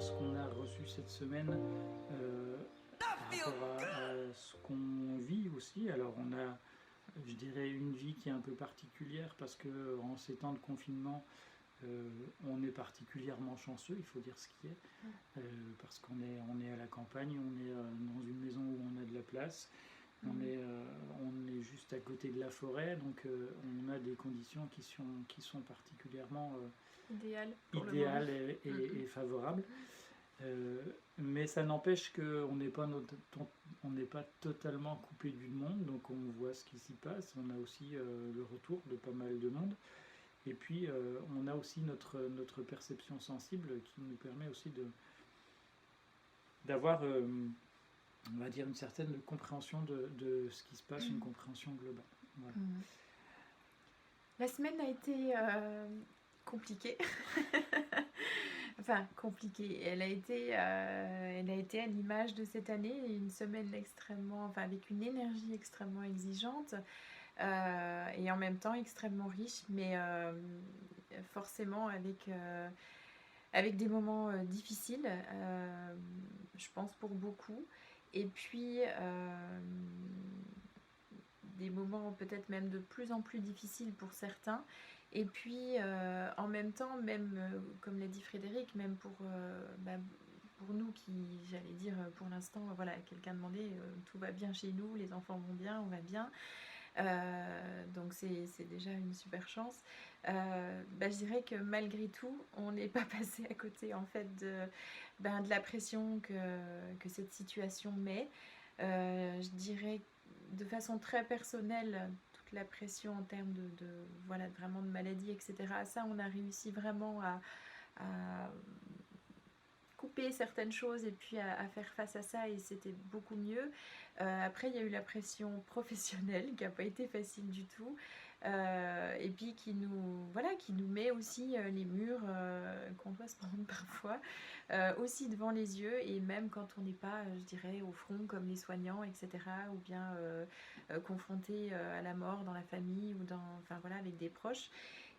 ce qu'on a reçu cette semaine par rapport à ce qu'on vit aussi. Alors on a, je dirais, une vie qui est un peu particulière parce que en ces temps de confinement, on est particulièrement chanceux, il faut dire ce qui est, parce qu'on est à la campagne, on est dans une maison où on a de la place. On est juste à côté de la forêt, donc on a des conditions qui sont particulièrement Idéal pour le moment. idéales et favorables. Mais ça n'empêche qu'on n'est pas totalement coupé du monde, donc on voit ce qui s'y passe. On a aussi le retour de pas mal de monde. Et puis on a aussi notre perception sensible qui nous permet aussi d'avoir, on va dire, une certaine compréhension de ce qui se passe, une compréhension globale. Voilà. La semaine a été compliquée. Enfin, compliquée. Elle a été à l'image de cette année, une semaine avec une énergie extrêmement exigeante et en même temps extrêmement riche, mais forcément avec des moments difficiles, je pense pour beaucoup. Et puis des moments peut-être même de plus en plus difficiles pour certains. Et puis en même temps, même comme l'a dit Frédéric, même pour nous qui, j'allais dire pour l'instant, voilà, quelqu'un demandait tout va bien chez nous, les enfants vont bien, on va bien. Donc c'est déjà une super chance. Je dirais que malgré tout, on n'est pas passé à côté en fait de la pression que cette situation met. Je dirais de façon très personnelle, toute la pression en termes voilà, vraiment de maladie, etc. Ça, on a réussi vraiment à couper certaines choses et puis à faire face à ça, et c'était beaucoup mieux. Après, il y a eu la pression professionnelle qui n'a pas été facile du tout, et puis qui nous met aussi les murs qu'on doit se prendre parfois, aussi devant les yeux, et même quand on n'est pas, je dirais, au front comme les soignants, etc., ou bien confronté à la mort dans la famille ou avec des proches.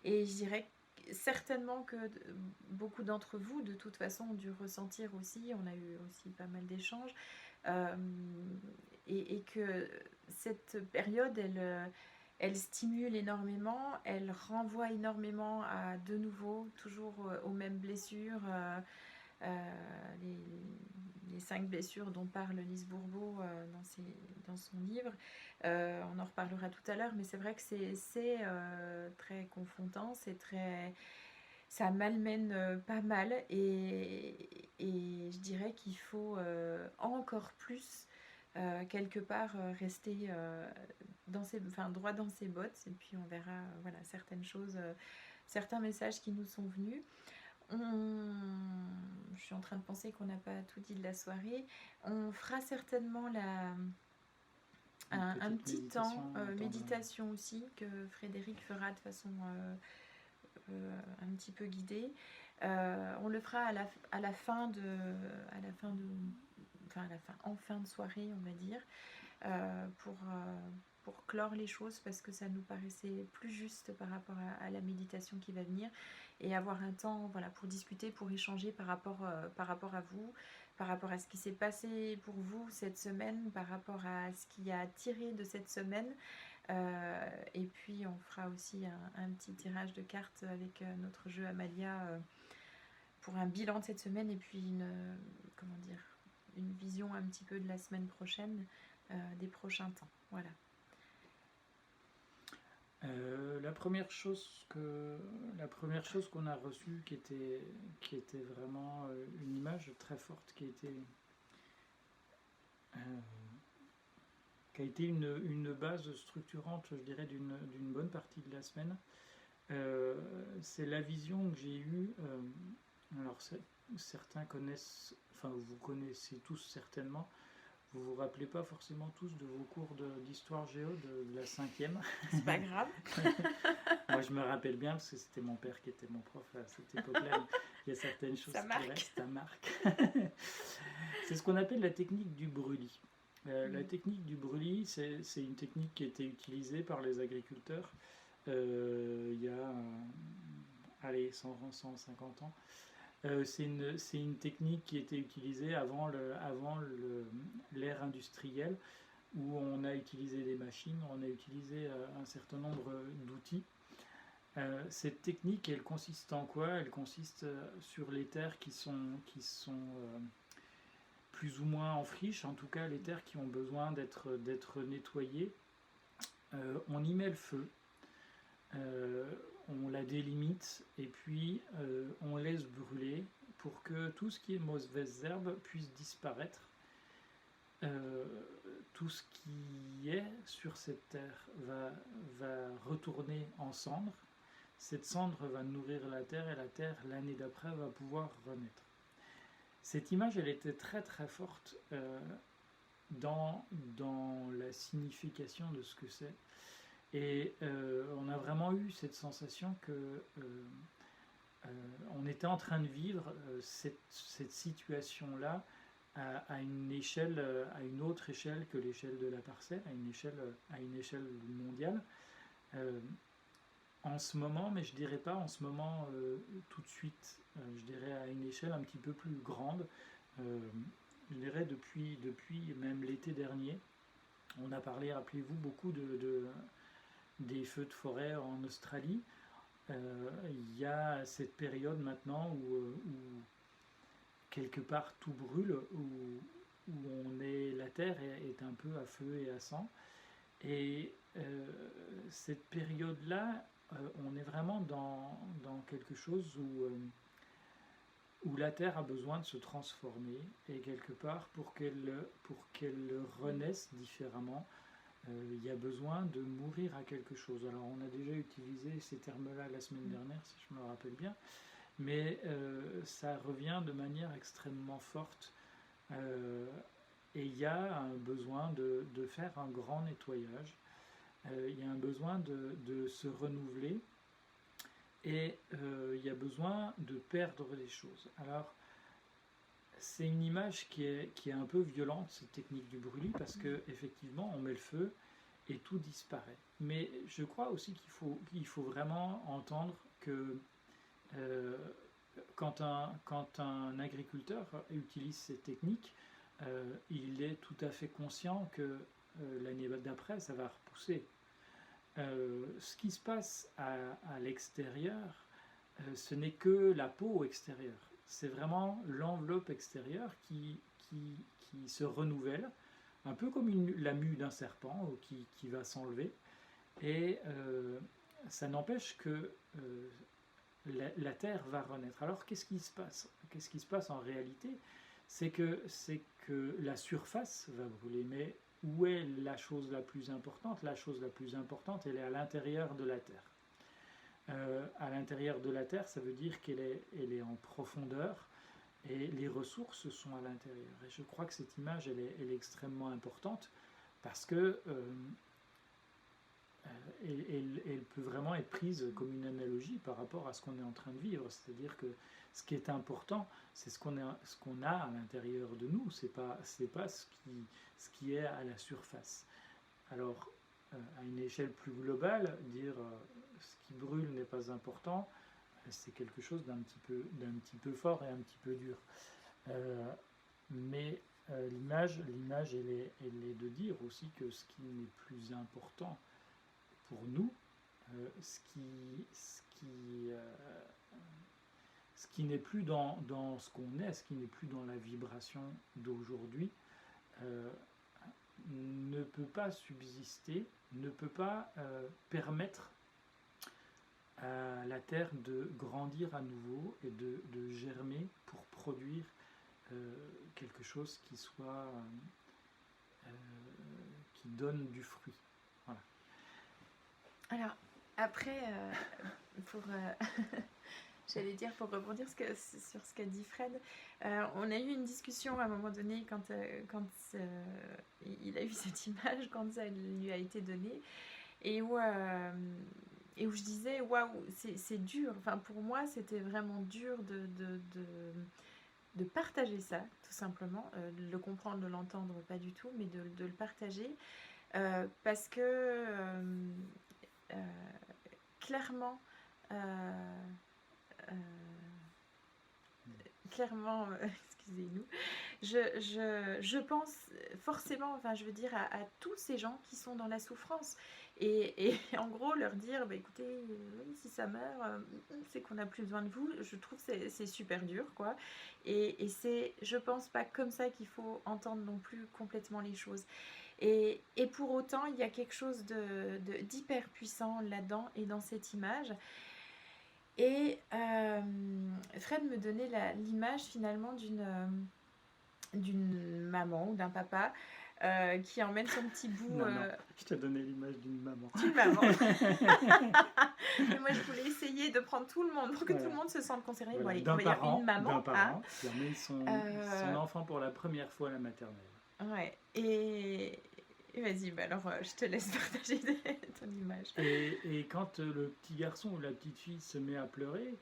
Et je dirais certainement que beaucoup d'entre vous, de toute façon, ont dû ressentir aussi, on a eu aussi pas mal d'échanges, et que cette période, elle stimule énormément, elle renvoie énormément à de nouveau, toujours aux mêmes blessures, les 5 blessures dont parle Lise Bourbeau dans son livre. On en reparlera tout à l'heure, mais c'est vrai que c'est très confrontant, ça malmène pas mal, et je dirais qu'il faut encore plus quelque part rester droit dans ses bottes, et puis on verra certaines choses, certains messages qui nous sont venus. Je suis en train de penser qu'on n'a pas tout dit de la soirée. On fera certainement un petit temps méditation aussi, que Frédéric fera de façon un petit peu guidée. On le fera en fin de soirée, on va dire, pour clore les choses, parce que ça nous paraissait plus juste par rapport à la méditation qui va venir, et avoir un temps pour discuter, pour échanger par rapport à vous, par rapport à ce qui s'est passé pour vous cette semaine, par rapport à ce qui a tiré de cette semaine. Et puis on fera aussi un petit tirage de cartes avec notre jeu Amalia pour un bilan de cette semaine, et puis une vision un petit peu de la semaine prochaine, des prochains temps. Voilà. La première chose qu'on a reçue, qui était vraiment une image très forte, qui a été une base structurante, je dirais, d'une bonne partie de la semaine, c'est la vision que j'ai eue. Alors certains connaissent, enfin vous connaissez tous certainement, vous vous rappelez pas forcément tous de vos cours d'histoire géo de la 5e. C'est pas grave. Moi je me rappelle bien parce que c'était mon père qui était mon prof à cette époque-là. Il y a certaines choses qui restent, ça marque. C'est ce qu'on appelle la technique du brûlis. La technique du brûlis, c'est une technique qui a été utilisée par les agriculteurs il y a 150 ans, C'est une technique qui était utilisée avant l'ère industrielle, où on a utilisé des machines, on a utilisé un certain nombre d'outils. Cette technique, elle consiste en quoi? Elle consiste sur les terres qui sont plus ou moins en friche, en tout cas les terres qui ont besoin d'être nettoyées. On y met le feu, on la délimite et puis on laisse brûler pour que tout ce qui est mauvaises herbes puisse disparaître. Tout ce qui est sur cette terre va retourner en cendre. Cette cendre va nourrir la terre et la terre, l'année d'après, va pouvoir renaître. Cette image, elle était très très forte dans la signification de ce que c'est. Et on a vraiment eu cette sensation que on était en train de vivre cette situation-là à une autre échelle que l'échelle de la parcelle, à une échelle mondiale. En ce moment, mais je dirais pas en ce moment tout de suite, je dirais à une échelle un petit peu plus grande, je dirais depuis même l'été dernier. On a parlé, rappelez-vous, beaucoup des feux de forêt en Australie. Il y a cette période maintenant où quelque part tout brûle, où la terre est un peu à feu et à sang. Et cette période-là, on est vraiment dans quelque chose où la terre a besoin de se transformer, et quelque part pour qu'elle renaisse différemment, il y a besoin de mourir à quelque chose. Alors on a déjà utilisé ces termes-là la semaine dernière, si je me rappelle bien, mais ça revient de manière extrêmement forte, et il y a un besoin de faire un grand nettoyage, il y a un besoin de se renouveler, et il y a besoin de perdre des choses. Alors c'est une image qui est un peu violente, cette technique du brûlis, parce que effectivement on met le feu et tout disparaît. Mais je crois aussi qu'il faut vraiment entendre que quand un agriculteur utilise cette technique, il est tout à fait conscient que l'année d'après ça va repousser. Ce qui se passe à l'extérieur, ce n'est que la peau extérieure. C'est vraiment l'enveloppe extérieure qui se renouvelle, un peu comme la mue d'un serpent qui va s'enlever. Et ça n'empêche que la terre va renaître. Alors qu'est-ce qui se passe? Qu'est-ce qui se passe en réalité? C'est que la surface va brûler, mais où est la chose la plus importante? La chose la plus importante, elle est à l'intérieur de la terre. À l'intérieur de la terre, ça veut dire qu'elle est en profondeur, et les ressources sont à l'intérieur. Et je crois que cette image, elle est extrêmement importante, parce que elle peut vraiment être prise comme une analogie par rapport à ce qu'on est en train de vivre. C'est-à-dire que ce qui est important, c'est ce qu'on a à l'intérieur de nous, c'est pas ce qui est à la surface. Alors, à une échelle plus globale, dire ce qui brûle n'est pas important, c'est quelque chose d'un petit peu fort et un petit peu dur. Mais l'image, elle est de dire aussi que ce qui n'est plus important pour nous, ce qui n'est plus dans ce qu'on est, ce qui n'est plus dans la vibration d'aujourd'hui, ne peut pas subsister, ne peut pas permettre à la terre de grandir à nouveau et de germer pour produire quelque chose qui soit qui donne du fruit. Voilà. Alors, après, pour, j'allais dire, pour rebondir sur ce qu'a dit Fred, on a eu une discussion à un moment donné quand il a eu cette image, quand ça lui a été donné, et où je disais, waouh, c'est dur. Enfin, pour moi, c'était vraiment dur de partager ça, tout simplement, de le comprendre, de l'entendre, pas du tout, mais de le partager, parce que clairement, clairement, excusez-nous, je pense forcément, enfin, je veux dire, à tous ces gens qui sont dans la souffrance. Et en gros, leur dire, bah, écoutez, oui, si ça meurt, c'est qu'on n'a plus besoin de vous. Je trouve que c'est super dur, quoi. Et c'est, je pense, pas comme ça qu'il faut entendre non plus complètement les choses. Et pour autant, il y a quelque chose d'hyper puissant là-dedans et dans cette image. Et Fred me donnait l'image finalement d'une maman ou d'un papa qui emmène son petit bout. Non, je t'ai donné l'image d'une maman. D'une maman. Et moi, je voulais essayer de prendre tout le monde pour que tout le monde se sente concerné. Voilà. Bon, allez, il y a une maman. D'un parent qui emmène son enfant pour la première fois à la maternelle. Ouais. Et vas-y, bah alors je te laisse partager ton image. Et quand le petit garçon ou la petite fille se met à pleurer,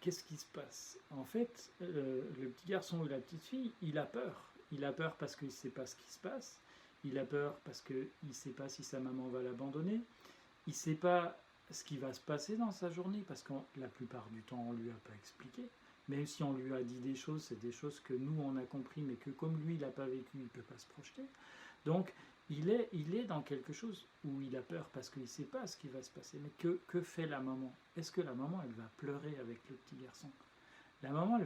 qu'est-ce qui se passe? En fait, le petit garçon ou la petite fille, il a peur. Il a peur parce qu'il ne sait pas ce qui se passe. Il a peur parce qu'il ne sait pas si sa maman va l'abandonner. Il ne sait pas ce qui va se passer dans sa journée parce que la plupart du temps, on ne lui a pas expliqué. Même si on lui a dit des choses, c'est des choses que nous, on a compris, mais que comme lui, il n'a pas vécu, il ne peut pas se projeter. Donc, il est dans quelque chose où il a peur parce qu'il ne sait pas ce qui va se passer. Mais que fait la maman? Est-ce que la maman, elle va pleurer avec le petit garçon? La maman,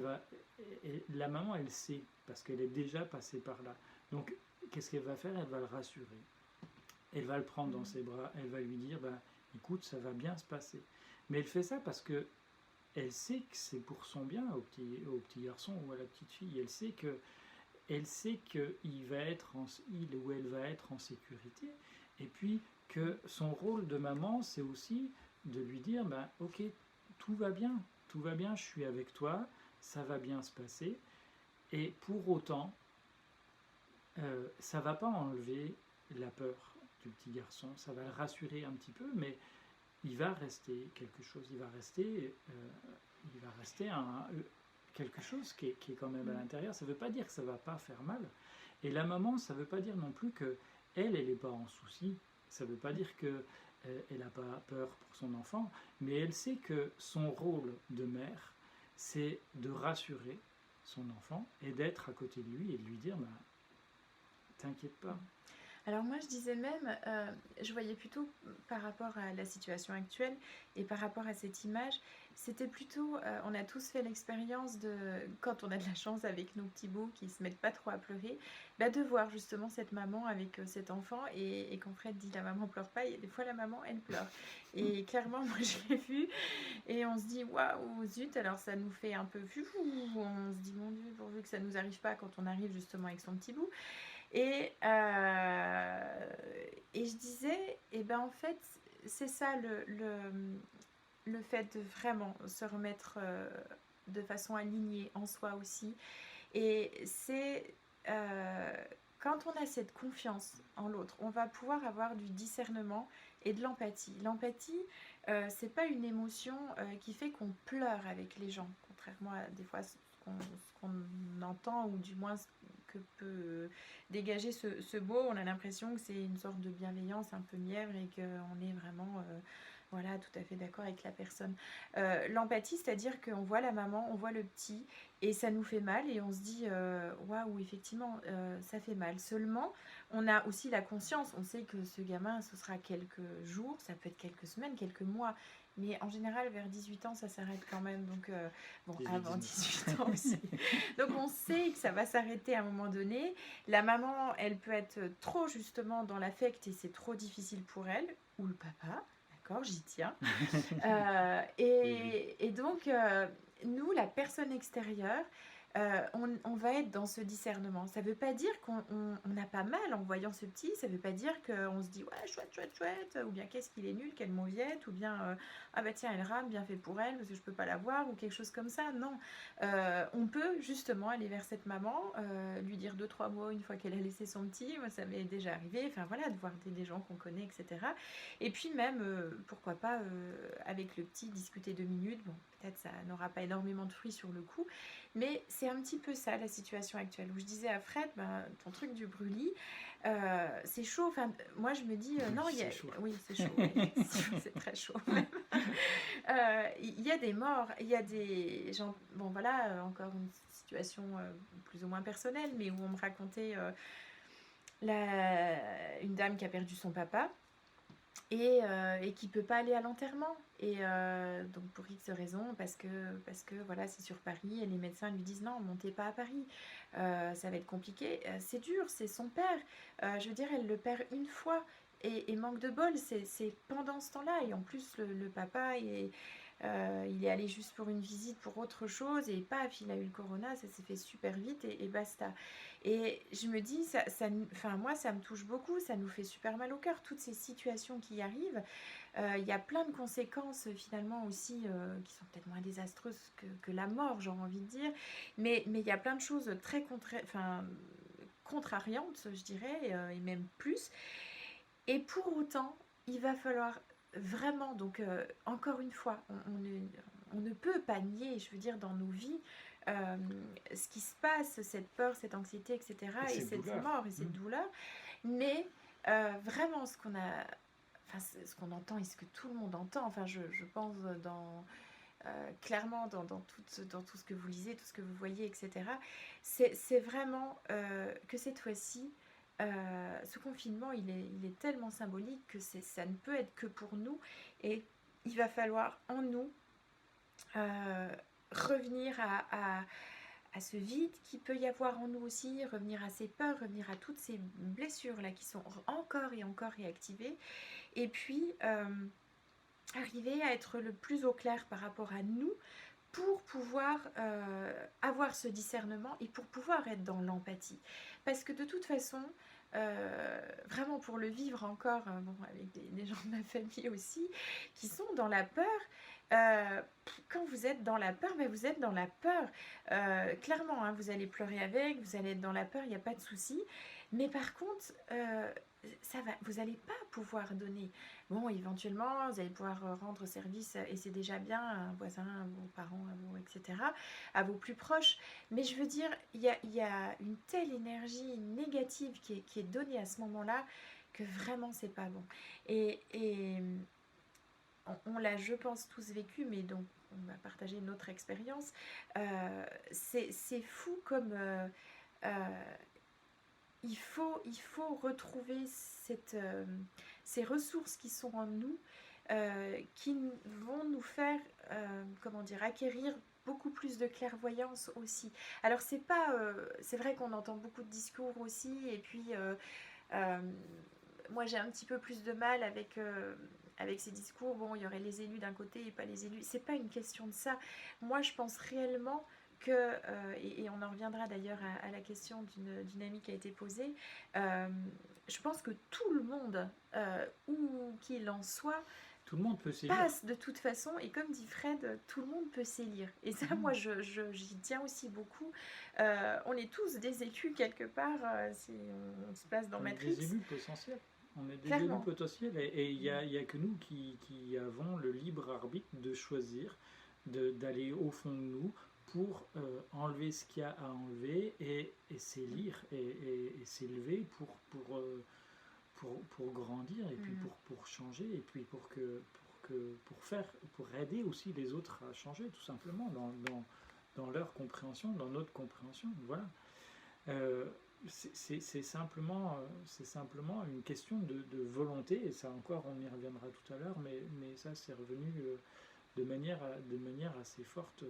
elle sait, parce qu'elle est déjà passée par là. Donc, qu'est-ce qu'elle va faire? Elle va le rassurer. Elle va le prendre dans ses bras. Elle va lui dire, écoute, ça va bien se passer. Mais elle fait ça parce que elle sait que c'est pour son bien au petit garçon ou à la petite fille. Elle sait qu'il va être il ou elle va être en sécurité. Et puis que son rôle de maman, c'est aussi de lui dire, ok, tout va bien, je suis avec toi, ça va bien se passer. Et pour autant, ça ne va pas enlever la peur du petit garçon, ça va le rassurer un petit peu, mais il va rester quelque chose, il va rester quelque chose qui est quand même à l'intérieur. Ça ne veut pas dire que ça ne va pas faire mal. Et la maman, ça ne veut pas dire non plus qu'elle n'est pas en souci. Ça ne veut pas dire qu'elle n'a pas peur pour son enfant, mais elle sait que son rôle de mère, c'est de rassurer son enfant et d'être à côté de lui et de lui dire, t'inquiète pas. Alors moi je disais même, je voyais plutôt par rapport à la situation actuelle et par rapport à cette image, c'était plutôt, on a tous fait l'expérience de, quand on a de la chance avec nos petits bouts qui se mettent pas trop à pleurer, de voir justement cette maman avec cet enfant et quand Fred dit la maman pleure pas, des fois la maman elle pleure. Et clairement moi je l'ai vu et on se dit waouh zut, alors ça nous fait un peu fou, on se dit mon Dieu pourvu que ça nous arrive pas quand on arrive justement avec son petit bout. Et je disais, en fait, c'est ça le fait de vraiment se remettre de façon alignée en soi aussi. Et c'est quand on a cette confiance en l'autre, on va pouvoir avoir du discernement et de l'empathie. L'empathie, c'est pas une émotion qui fait qu'on pleure avec les gens, contrairement à des fois ce qu'on entend ou du moins que peut dégager ce mot. On a l'impression que c'est une sorte de bienveillance un peu mièvre et qu'on est vraiment tout à fait d'accord avec la personne. L'empathie, c'est-à-dire qu'on voit la maman, on voit le petit et ça nous fait mal et on se dit waouh, effectivement ça fait mal. Seulement on a aussi la conscience, on sait que ce gamin ce sera quelques jours, ça peut être quelques semaines, quelques mois, mais en général vers 18 ans ça s'arrête quand même, donc avant 18 ans aussi. Donc on sait que ça va s'arrêter à un moment donné. La maman elle peut être trop justement dans l'affect et c'est trop difficile pour elle, ou le papa. J'y tiens. Et donc, nous, la personne extérieure, on va être dans ce discernement. Ça ne veut pas dire qu'on n'a pas mal en voyant ce petit, ça ne veut pas dire qu'on se dit ouais, chouette, chouette, chouette, ou bien qu'est-ce qu'il est nul, quelle mauviette, ou bien ah bah tiens, elle rame, bien fait pour elle, parce que je ne peux pas la voir, ou quelque chose comme ça. Non. On peut justement aller vers cette maman, lui dire 2-3 mots une fois qu'elle a laissé son petit. Moi, ça m'est déjà arrivé, enfin voilà, de voir des gens qu'on connaît, etc. Et puis même, pourquoi pas, avec le petit, discuter 2 minutes. Bon, peut-être ça n'aura pas énormément de fruits sur le coup, mais c'est c'est un petit peu ça la situation actuelle, où je disais à Fred, ben, ton truc du brûlis, c'est chaud. Enfin, moi je me dis, non, il y a... C'est chaud. Oui, c'est chaud, oui. C'est très chaud. Il y a des morts, il y a des gens... Bon voilà, encore une situation plus ou moins personnelle, mais où on me racontait une dame qui a perdu son papa et qui peut pas aller à l'enterrement. Et donc pour X raisons, parce que voilà, c'est sur Paris et les médecins lui disent non, montez pas à Paris, ça va être compliqué. C'est dur, c'est son père. Je veux dire, elle le perd une fois. Et manque de bol, c'est pendant ce temps-là. Et en plus, le papa, il est allé juste pour une visite, pour autre chose, et paf, il a eu le corona, ça s'est fait super vite, et basta. Et je me dis, enfin, moi, ça me touche beaucoup, ça nous fait super mal au cœur, toutes ces situations qui arrivent. Il y a plein de conséquences, finalement, aussi, qui sont peut-être moins désastreuses que la mort, j'ai envie de dire. Mais il y a plein de choses très contrariantes, je dirais, et même plus. Et pour autant, il va falloir vraiment, donc encore une fois, on ne peut pas nier, je veux dire, dans nos vies, euh, ce qui se passe, cette peur, cette anxiété, etc., et cette douleur. mort et cette douleur. Mais vraiment, ce qu'on a, enfin, ce qu'on entend et ce que tout le monde entend, enfin, je pense clairement dans tout ce que vous lisez, tout ce que vous voyez, etc., c'est vraiment que cette fois-ci, ce confinement, il est tellement symbolique que ça ne peut être que pour nous. Et il va falloir en nous euh, revenir à ce vide qui peut y avoir en nous aussi, revenir à ces peurs, revenir à toutes ces blessures-là qui sont encore et encore réactivées. Et puis, arriver à être le plus au clair par rapport à nous pour pouvoir avoir ce discernement et pour pouvoir être dans l'empathie. Parce que de toute façon, vraiment pour le vivre encore, bon, avec des gens de ma famille aussi, qui sont dans la peur, quand vous êtes dans la peur, ben vous êtes dans la peur. Clairement, hein, vous allez pleurer avec, vous allez être dans la peur, il n'y a pas de souci. Mais par contre, vous n'allez pas pouvoir donner. Bon, éventuellement, vous allez pouvoir rendre service, et c'est déjà bien, à un voisin, à vos parents, à vous, etc., à vos plus proches. Mais je veux dire, il y a une telle énergie négative qui est donnée à ce moment-là que vraiment, c'est pas bon. Et on l'a, je pense, tous vécu, mais donc on va partager notre expérience. C'est fou comme... il faut retrouver ces ressources qui sont en nous, qui vont nous faire, comment dire, acquérir beaucoup plus de clairvoyance aussi. Alors c'est vrai qu'on entend beaucoup de discours aussi, et puis euh, moi j'ai un petit peu plus de mal avec ces discours. Bon, il y aurait les élus d'un côté et pas les élus. C'est pas une question de ça. Moi, je pense réellement que, et on en reviendra d'ailleurs à la question d'une amie qui a été posée, je pense que tout le monde, où qu'il en soit, Tout le monde peut s'élire. passe de toute façon, et comme dit Fred, tout le monde peut s'élire. Et ça, moi, j'y tiens aussi beaucoup. On est tous des élus quelque part, si on se place dans Matrix. On est des élus potentiels. On est des Clairement. élus potentiels. Et il n'y a que nous qui avons le libre arbitre de choisir, d'aller au fond de nous pour enlever ce qu'il y a à enlever et s'élire et s'élever pour grandir et puis pour changer et puis pour aider aussi les autres à changer tout simplement dans leur compréhension, dans notre compréhension. Voilà. C'est simplement une question de volonté, et ça encore on y reviendra tout à l'heure, mais ça c'est revenu de manière assez forte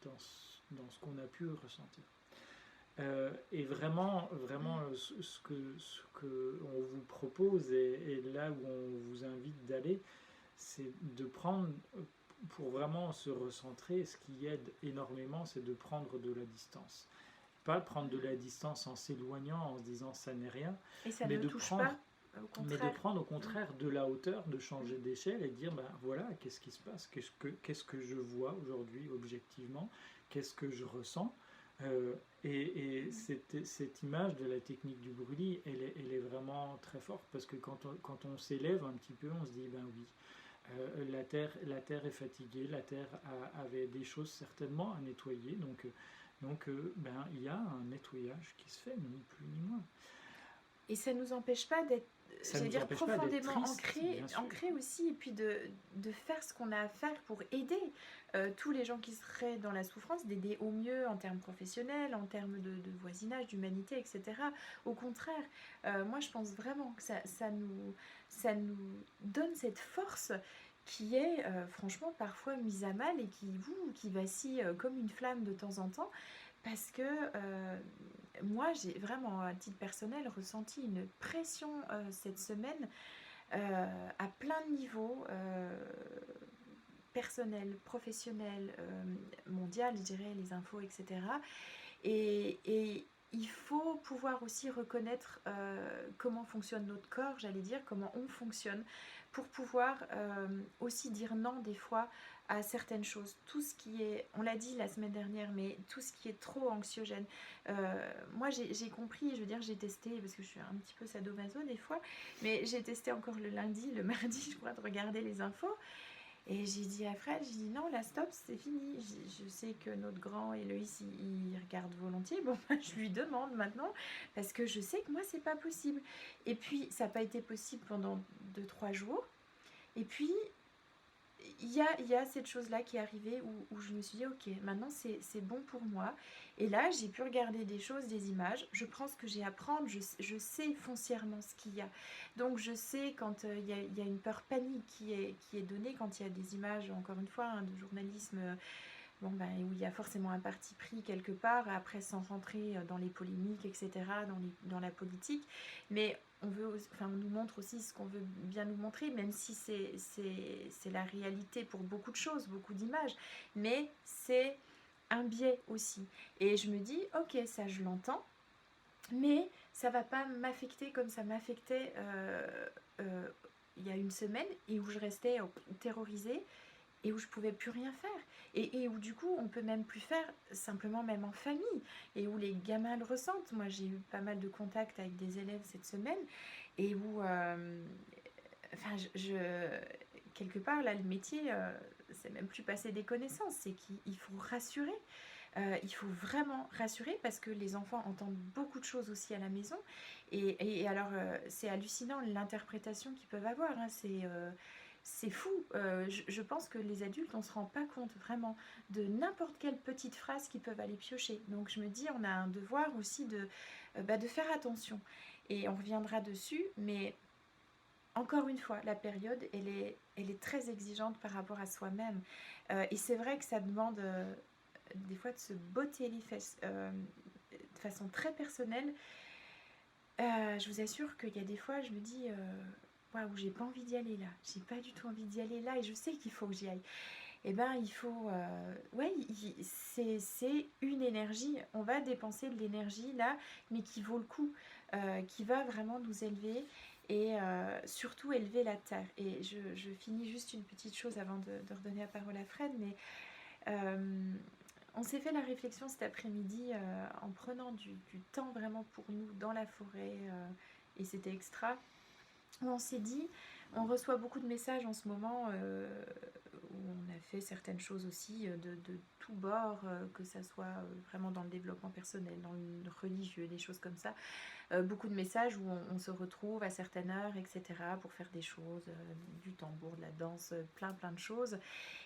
dans ce qu'on a pu ressentir. Et vraiment ce que on vous propose et là où on vous invite d'aller, c'est de prendre, pour vraiment se recentrer, ce qui aide énormément, c'est de prendre de la distance. Pas prendre de la distance en s'éloignant, en se disant ça n'est rien, mais de prendre au contraire de la hauteur, de changer d'échelle et de dire ben voilà, qu'est-ce qui se passe, qu'est-ce que je vois aujourd'hui objectivement, qu'est-ce que je ressens. Cette image de la technique du brûlis, elle est vraiment très forte, parce que quand on s'élève un petit peu, on se dit ben oui, la terre est fatiguée, la terre avait des choses certainement à nettoyer, ben, il y a un nettoyage qui se fait, ni plus ni moins. Et ça ne nous empêche pas d'être, Ça j'allais nous dire, empêche pas d'être profondément triste, bien sûr. ancré aussi, et puis de faire ce qu'on a à faire pour aider tous les gens qui seraient dans la souffrance, d'aider au mieux en termes professionnels, en termes de voisinage, d'humanité, etc. Au contraire, moi je pense vraiment que ça nous donne cette force qui est franchement parfois mise à mal et qui vacille comme une flamme de temps en temps, parce que moi, j'ai vraiment, à titre personnel, ressenti une pression cette semaine à plein de niveaux, personnel, professionnel, mondial, je dirais, les infos, etc. Et il faut pouvoir aussi reconnaître comment fonctionne notre corps, j'allais dire, comment on fonctionne, pour pouvoir aussi dire non des fois à certaines choses. Tout ce qui est, on l'a dit la semaine dernière, mais tout ce qui est trop anxiogène. Moi j'ai compris, je veux dire, j'ai testé, parce que je suis un petit peu sadomaso des fois, mais j'ai testé encore le lundi, le mardi, je crois, de regarder les infos. Et j'ai dit à Fred, j'ai dit non, là stop, c'est fini. Je sais que notre grand Héloïse, il regarde volontiers. Bon, je lui demande maintenant, parce que je sais que moi, c'est pas possible. Et puis, ça n'a pas été possible pendant 2-3 jours. Et puis, il y a cette chose-là qui est arrivée où je me suis dit, ok, maintenant c'est bon pour moi. Et là, j'ai pu regarder des choses, des images. Je prends ce que j'ai à prendre. Je sais foncièrement ce qu'il y a. Donc, je sais quand il y a une peur panique qui est donnée, quand il y a des images, encore une fois, hein, de journalisme. Bon, ben, où il y a forcément un parti pris quelque part, après sans rentrer dans les polémiques, etc., dans la politique. Mais on nous montre aussi ce qu'on veut bien nous montrer, même si c'est la réalité pour beaucoup de choses, beaucoup d'images. Mais c'est un biais aussi. Et je me dis, ok, ça je l'entends, mais ça va pas m'affecter comme ça m'affectait il y a une semaine, et où je restais terrorisée, et où je pouvais plus rien faire, et où du coup on peut même plus faire simplement, même en famille, et où les gamins le ressentent. Moi j'ai eu pas mal de contacts avec des élèves cette semaine, et où enfin quelque part là le métier c'est même plus passer des connaissances, c'est qu'il faut rassurer. Il faut vraiment rassurer, parce que les enfants entendent beaucoup de choses aussi à la maison, et alors c'est hallucinant l'interprétation qu'ils peuvent avoir, hein. C'est fou. Je pense que les adultes, on ne se rend pas compte vraiment de n'importe quelle petite phrase qu'ils peuvent aller piocher. Donc je me dis, on a un devoir aussi de faire attention. Et on reviendra dessus, mais encore une fois, la période, elle est très exigeante par rapport à soi-même. Et c'est vrai que ça demande des fois de se botter les fesses de façon très personnelle. Je vous assure qu'il y a des fois, je me dis... waouh, j'ai pas envie d'y aller là, j'ai pas du tout envie d'y aller là, et je sais qu'il faut que j'y aille. Et ben il faut, ouais, c'est une énergie, on va dépenser de l'énergie là, mais qui vaut le coup, qui va vraiment nous élever, et surtout élever la terre. Et je finis juste une petite chose avant de redonner la parole à Fred, mais on s'est fait la réflexion cet après-midi en prenant du temps vraiment pour nous dans la forêt, et c'était extra. On s'est dit, on reçoit beaucoup de messages en ce moment où on a fait certaines choses aussi de tous bords, que ça soit vraiment dans le développement personnel, dans le religieux, des choses comme ça. Beaucoup de messages où on se retrouve à certaines heures, etc., pour faire des choses, du tambour, de la danse, plein de choses.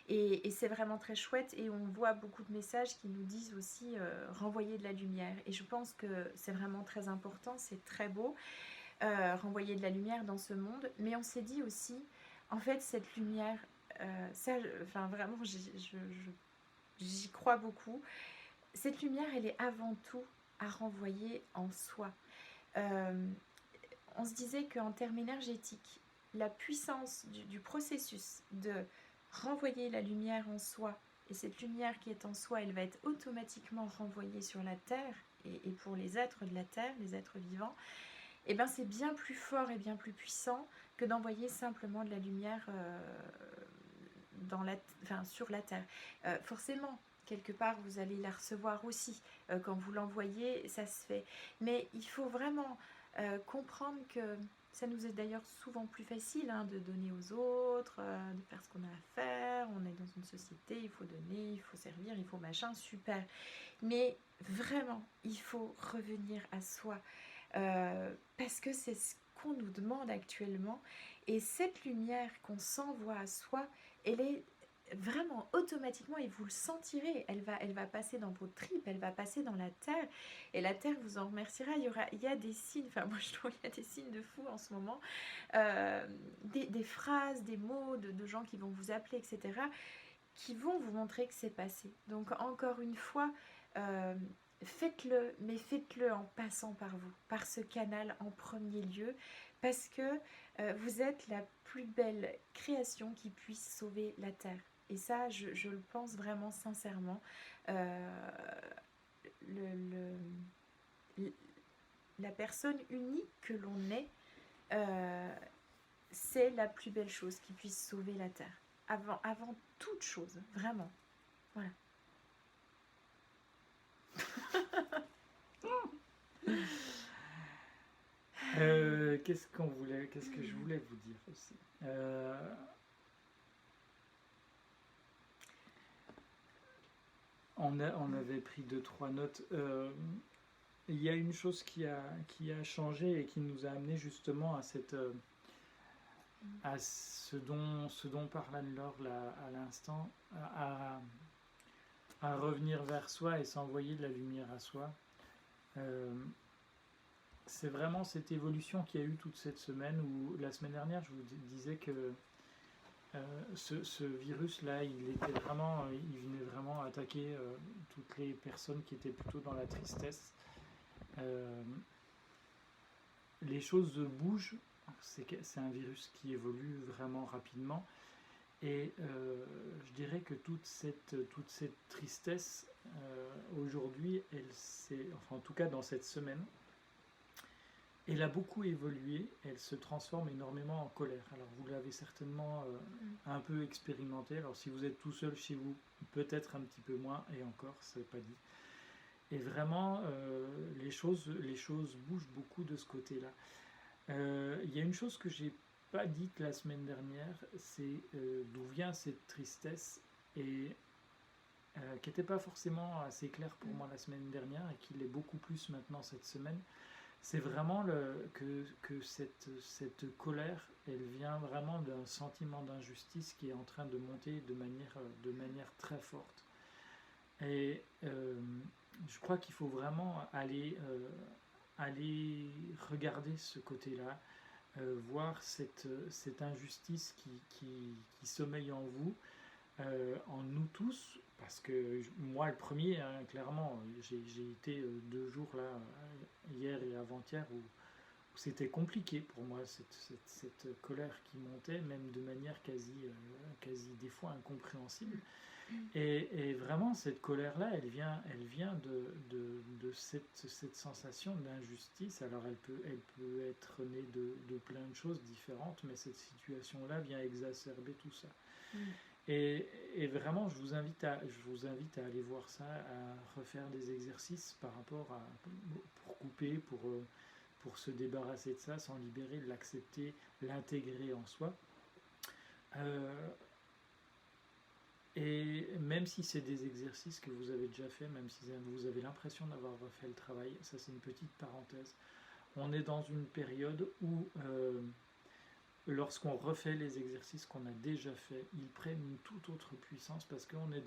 Et c'est vraiment très chouette, et on voit beaucoup de messages qui nous disent aussi renvoyer de la lumière. Et je pense que c'est vraiment très important, c'est très beau. Renvoyer de la lumière dans ce monde, mais on s'est dit aussi, en fait, cette lumière, enfin vraiment, j'y crois beaucoup. Cette lumière, elle est avant tout à renvoyer en soi. On se disait qu'en termes énergétiques, la puissance du processus de renvoyer la lumière en soi, et cette lumière qui est en soi, elle va être automatiquement renvoyée sur la Terre, et pour les êtres de la Terre, les êtres vivants, et ben c'est bien plus fort et bien plus puissant que d'envoyer simplement de la lumière sur la Terre. Forcément, quelque part, vous allez la recevoir aussi. Quand vous l'envoyez, ça se fait. Mais il faut vraiment comprendre que ça nous est d'ailleurs souvent plus facile de donner aux autres, de faire ce qu'on a à faire. On est dans une société, il faut donner, il faut servir, il faut machin, super. Mais vraiment, il faut revenir à soi. Parce que c'est ce qu'on nous demande actuellement. Et cette lumière qu'on s'envoie à soi, elle est vraiment automatiquement, et vous le sentirez, elle va passer dans vos tripes, elle va passer dans la terre, et la terre vous en remerciera. Il y a des signes, enfin moi je trouve qu'il y a des signes de fou en ce moment, des phrases, des mots de gens qui vont vous appeler, etc., qui vont vous montrer que c'est passé. Donc encore une fois, faites-le, mais faites-le en passant par vous, par ce canal en premier lieu, parce que vous êtes la plus belle création qui puisse sauver la terre. Et ça, je le pense vraiment sincèrement. La personne unique que l'on est, c'est la plus belle chose qui puisse sauver la terre. Avant toute chose, vraiment. Voilà. Qu'est-ce que je voulais vous dire aussi? On avait pris 2-3 notes. Il y a une chose qui a changé et qui nous a amené justement à à ce dont parlait Laure là, à l'instant, à revenir vers soi et s'envoyer de la lumière à soi. C'est vraiment cette évolution qu'il y a eu toute cette semaine, où la semaine dernière je vous disais que ce virus-là, il venait vraiment attaquer toutes les personnes qui étaient plutôt dans la tristesse. Les choses bougent, c'est un virus qui évolue vraiment rapidement, et je dirais que toute cette tristesse, aujourd'hui, enfin en tout cas dans cette semaine, elle a beaucoup évolué, elle se transforme énormément en colère. Alors vous l'avez certainement un peu expérimenté, alors si vous êtes tout seul chez vous, peut-être un petit peu moins, et encore, c'est pas dit. Et vraiment, les choses bougent beaucoup de ce côté-là. Il y a une chose que j'ai pas dite la semaine dernière, c'est d'où vient cette tristesse, et qui n'était pas forcément assez claire pour moi la semaine dernière, et qui l'est beaucoup plus maintenant cette semaine. C'est vraiment que cette colère, elle vient vraiment d'un sentiment d'injustice qui est en train de monter de manière très forte. Et je crois qu'il faut vraiment aller regarder ce côté-là, voir cette injustice qui sommeille en vous, en nous tous, parce que moi le premier, hein, clairement, j'ai été 2 jours là, hier et avant-hier, où c'était compliqué pour moi, cette colère qui montait, même de manière quasi des fois incompréhensible. Et vraiment, cette colère-là, elle vient de cette sensation d'injustice. Alors, elle peut être née de plein de choses différentes, mais cette situation-là vient exacerber tout ça. Et vraiment, je vous invite à aller voir ça, à refaire des exercices par rapport pour couper, pour se débarrasser de ça, s'en libérer, l'accepter, l'intégrer en soi. Et même si c'est des exercices que vous avez déjà fait, même si vous avez l'impression d'avoir refait le travail, ça c'est une petite parenthèse. On est dans une période où lorsqu'on refait les exercices qu'on a déjà faits, ils prennent une toute autre puissance, parce qu'on est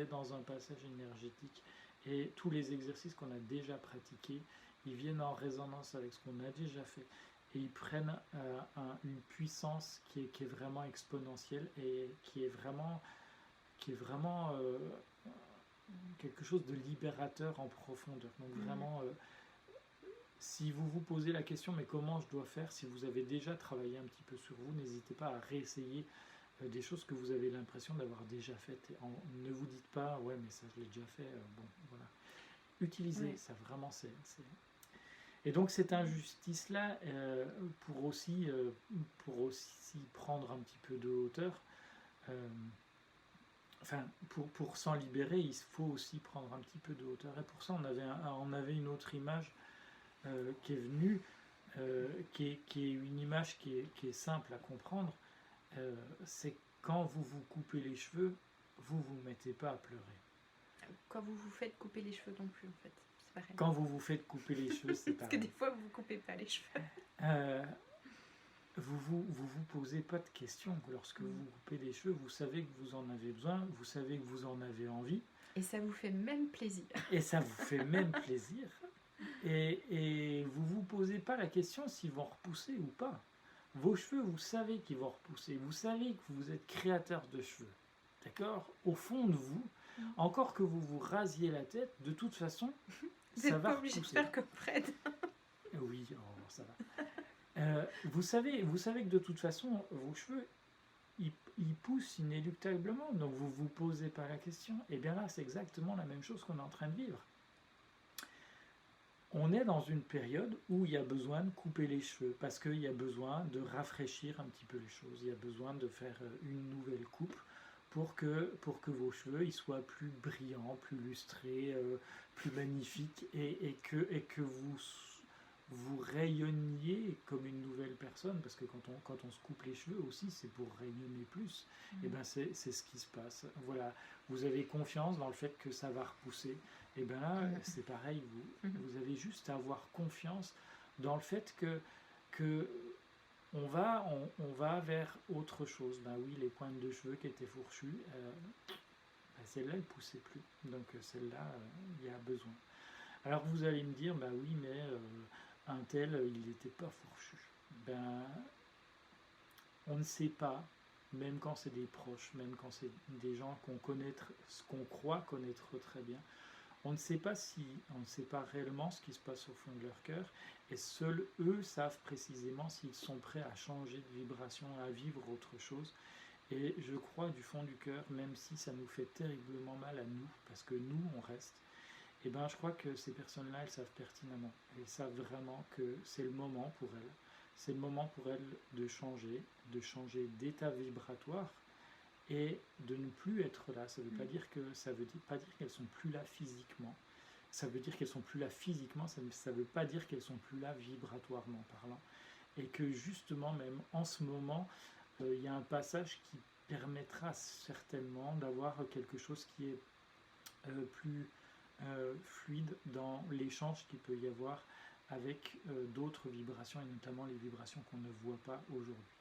dans un passage énergétique, et tous les exercices qu'on a déjà pratiqués, ils viennent en résonance avec ce qu'on a déjà fait, et ils prennent une puissance qui est vraiment exponentielle, et qui est vraiment quelque chose de libérateur en profondeur. Donc vraiment, si vous vous posez la question, mais comment je dois faire, si vous avez déjà travaillé un petit peu sur vous, n'hésitez pas à réessayer des choses que vous avez l'impression d'avoir déjà faites. Ne vous dites pas, ouais, mais ça je l'ai déjà fait. Bon, voilà. Utilisez ça, vraiment, c'est... Et donc cette injustice-là, pour aussi prendre un petit peu de hauteur, pour s'en libérer, il faut aussi prendre un petit peu de hauteur. Et pour ça, on avait une autre image qui est venue, qui est une image qui est simple à comprendre, c'est quand vous vous coupez les cheveux, vous vous mettez pas à pleurer. Quand vous vous faites couper les cheveux non plus, en fait. C'est pareil. Quand vous vous faites couper les cheveux, c'est Parce que pareil. des fois, vous ne coupez pas les cheveux. Vous posez pas de questions. Lorsque vous vous coupez les cheveux, vous savez que vous en avez besoin, vous savez que vous en avez envie. Et ça vous fait même plaisir. Et ça vous fait même plaisir. Et vous posez pas la question s'ils vont repousser ou pas. Vos cheveux, vous savez qu'ils vont repousser. Vous savez que vous êtes créateur de cheveux. D'accord? Au fond de vous, encore que vous vous rasiez la tête, de toute façon, Vous ça n'êtes va pas obligé de repousser. faire comme Fred. Oui, oh, ça va. Vous savez que de toute façon, vos cheveux, ils poussent inéluctablement. Donc vous ne vous posez pas la question. Et bien là, c'est exactement la même chose qu'on est en train de vivre. On est dans une période où il y a besoin de couper les cheveux parce qu'il y a besoin de rafraîchir un petit peu les choses. Il y a besoin de faire une nouvelle coupe pour que vos cheveux ils soient plus brillants, plus lustrés, plus magnifiques et que vous rayonniez comme une nouvelle personne, parce que quand on se coupe les cheveux aussi, c'est pour rayonner plus. Et bien c'est ce qui se passe. Voilà, vous avez confiance dans le fait que ça va repousser. Et bien là, c'est pareil, vous avez juste à avoir confiance dans le fait que on va vers autre chose. Ben oui, les pointes de cheveux qui étaient fourchues, celle-là, elle ne poussait plus. Donc celle-là, il y a besoin. Alors vous allez me dire, bah oui, mais un tel, il n'était pas fourchu. Ben, on ne sait pas, même quand c'est des proches, même quand c'est des gens qu'on croit connaître très bien, on ne sait pas réellement ce qui se passe au fond de leur cœur, et seuls eux savent précisément s'ils sont prêts à changer de vibration, à vivre autre chose. Et je crois du fond du cœur, même si ça nous fait terriblement mal à nous, parce que nous, on reste, et bien je crois que ces personnes-là, elles savent pertinemment. Elles savent vraiment que c'est le moment pour elles. C'est le moment pour elles de changer d'état vibratoire et de ne plus être là. Ça veut pas dire qu'elles sont plus là physiquement. Ça veut dire qu'elles sont plus là physiquement, ça ne veut pas dire qu'elles sont plus là vibratoirement parlant. Et que justement, même en ce moment, il y a un passage qui permettra certainement d'avoir quelque chose qui est plus fluide dans l'échange qu'il peut y avoir avec d'autres vibrations, et notamment les vibrations qu'on ne voit pas aujourd'hui.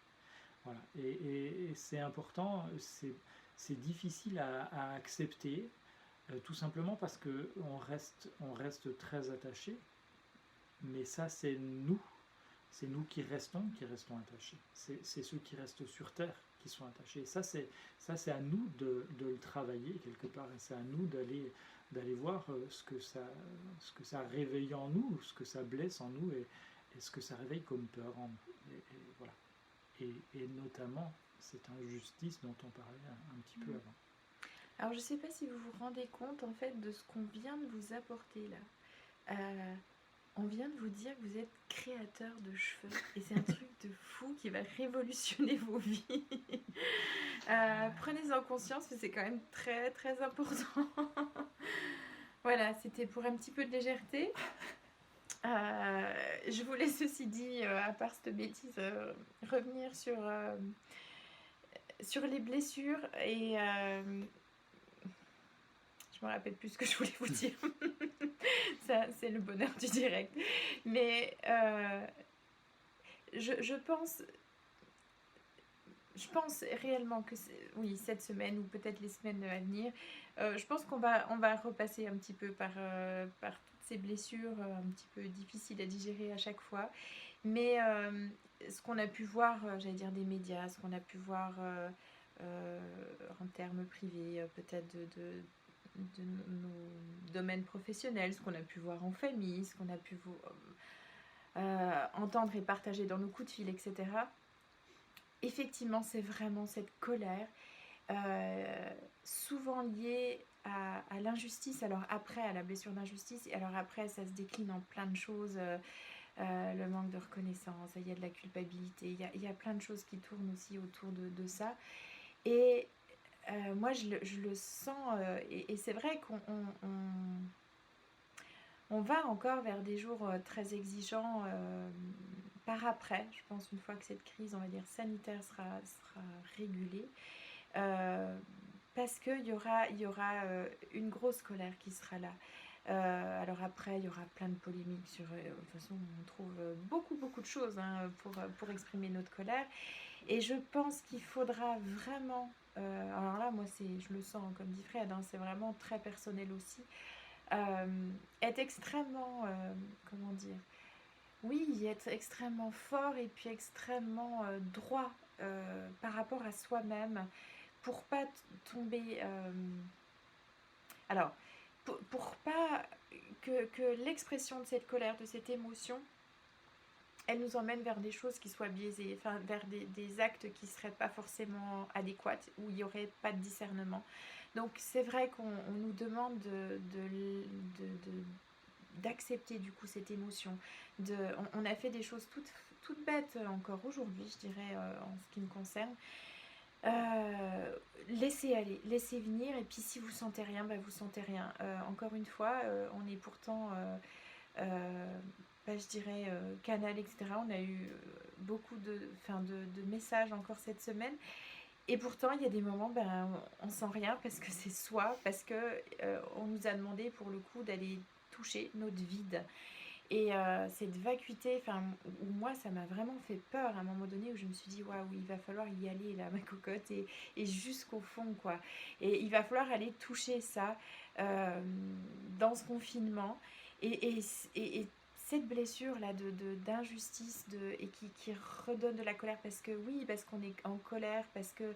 Voilà. Et c'est important, c'est difficile à accepter, tout simplement parce qu'on reste très attaché, mais ça c'est nous qui restons attachés. C'est ceux qui restent sur Terre qui sont attachés. Ça c'est à nous de le travailler quelque part, et c'est à nous d'aller voir ce que ça réveille en nous, ce que ça blesse en nous, et ce que ça réveille comme peur en nous. Et voilà. Et notamment cette injustice dont on parlait un petit peu avant. Alors je ne sais pas si vous vous rendez compte en fait de ce qu'on vient de vous apporter là. On vient de vous dire que vous êtes créateur de cheveux, et c'est un truc de fou qui va révolutionner vos vies. Prenez-en conscience, parce que c'est quand même très très important. Voilà, c'était pour un petit peu de légèreté. Je voulais, ceci dit, à part cette bêtise, revenir sur les blessures, et je me rappelle plus ce que je voulais vous dire. Ça, c'est le bonheur du direct. Mais je pense réellement que oui, cette semaine ou peut-être les semaines à venir, je pense qu'on va repasser un petit peu par toutes ces blessures un petit peu difficiles à digérer à chaque fois. Mais ce qu'on a pu voir, j'allais dire des médias, ce qu'on a pu voir en termes privés, peut-être de nos domaines professionnels, ce qu'on a pu voir en famille, ce qu'on a pu entendre et partager dans nos coups de fil, etc. Effectivement, c'est vraiment cette colère, souvent liée à l'injustice, alors après, à la blessure d'injustice, et alors après, ça se décline en plein de choses, le manque de reconnaissance, il y a de la culpabilité, il y a plein de choses qui tournent aussi autour de ça. Et moi, je le sens, et c'est vrai qu'on On va encore vers des jours très exigeants par après, je pense, une fois que cette crise, on va dire, sanitaire sera régulée. Parce qu'il y aura une grosse colère qui sera là. Alors après, il y aura plein de polémiques sur... de toute façon, on trouve beaucoup de choses pour exprimer notre colère. Et je pense qu'il faudra vraiment... alors là, moi, je le sens, comme dit Fred, c'est vraiment très personnel aussi. Être extrêmement... comment dire? Oui, être extrêmement fort et puis extrêmement droit par rapport à soi-même pour pas tomber... alors, pour pas que l'expression de cette colère, de cette émotion, elle nous emmène vers des choses qui soient biaisées, enfin vers des actes qui ne seraient pas forcément adéquats, où il n'y aurait pas de discernement. Donc c'est vrai qu'on nous demande d'accepter du coup cette émotion. On a fait des choses toutes bêtes encore aujourd'hui, je dirais, en ce qui me concerne. Laissez aller, laissez venir, et puis si vous sentez rien, vous sentez rien. Encore une fois, on est pourtant, je dirais, canal, etc. On a eu beaucoup de messages encore cette semaine. Et pourtant, il y a des moments, on sent rien parce que c'est soi, parce que on nous a demandé pour le coup d'aller toucher notre vide. Et cette vacuité, moi, ça m'a vraiment fait peur à un moment donné où je me suis dit, waouh, il va falloir y aller, là, ma cocotte, et jusqu'au fond, quoi. Et il va falloir aller toucher ça dans ce confinement. Et cette blessure-là d'injustice et qui redonne de la colère, parce qu'on est en colère, parce que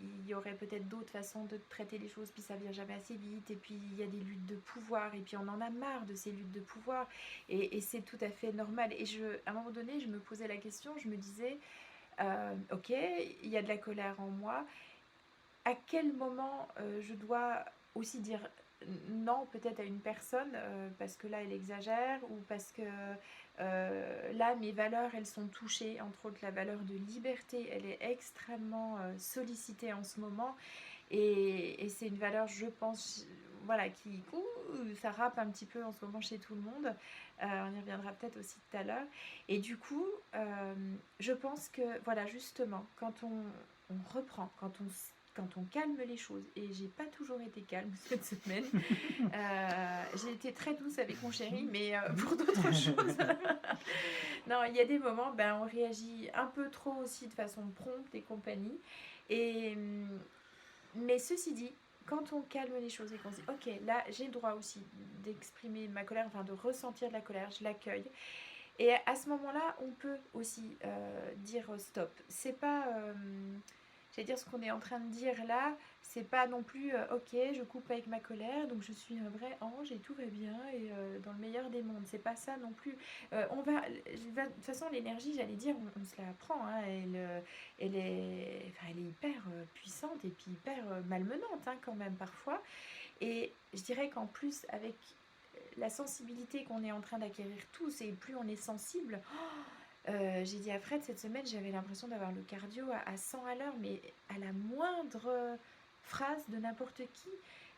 il y aurait peut-être d'autres façons de traiter les choses, puis ça vient jamais assez vite, et puis il y a des luttes de pouvoir, et puis on en a marre de ces luttes de pouvoir, et c'est tout à fait normal. Et à un moment donné, je me posais la question, je me disais, ok, il y a de la colère en moi, à quel moment je dois aussi dire non peut-être à une personne parce que là elle exagère, ou parce que là mes valeurs elles sont touchées, entre autres la valeur de liberté, elle est extrêmement sollicitée en ce moment, et c'est une valeur, je pense, voilà, ça rappe un petit peu en ce moment chez tout le monde. On y reviendra peut-être aussi tout à l'heure. Et du coup, je pense que, voilà, justement, quand on reprend, quand on calme les choses, et j'ai pas toujours été calme cette semaine, j'ai été très douce avec mon chéri, mais pour d'autres choses, non, il y a des moments, on réagit un peu trop aussi de façon prompte et compagnie. Mais ceci dit, quand on calme les choses et qu'on se dit, ok, là j'ai le droit aussi d'exprimer ma colère, de ressentir de la colère, je l'accueille. Et à ce moment-là, on peut aussi dire stop. C'est pas, j'allais dire, ce qu'on est en train de dire là, c'est pas non plus, ok, je coupe avec ma colère, donc je suis un vrai ange et tout va bien, et dans le meilleur des mondes. C'est pas ça non plus. De toute façon, l'énergie, j'allais dire, on se la apprend, elle est hyper puissante, et puis hyper malmenante quand même parfois. Et je dirais qu'en plus, avec la sensibilité qu'on est en train d'acquérir tous, et plus on est sensible, j'ai dit à Fred cette semaine, j'avais l'impression d'avoir le cardio à 100 à l'heure, mais à la moindre phrase de n'importe qui.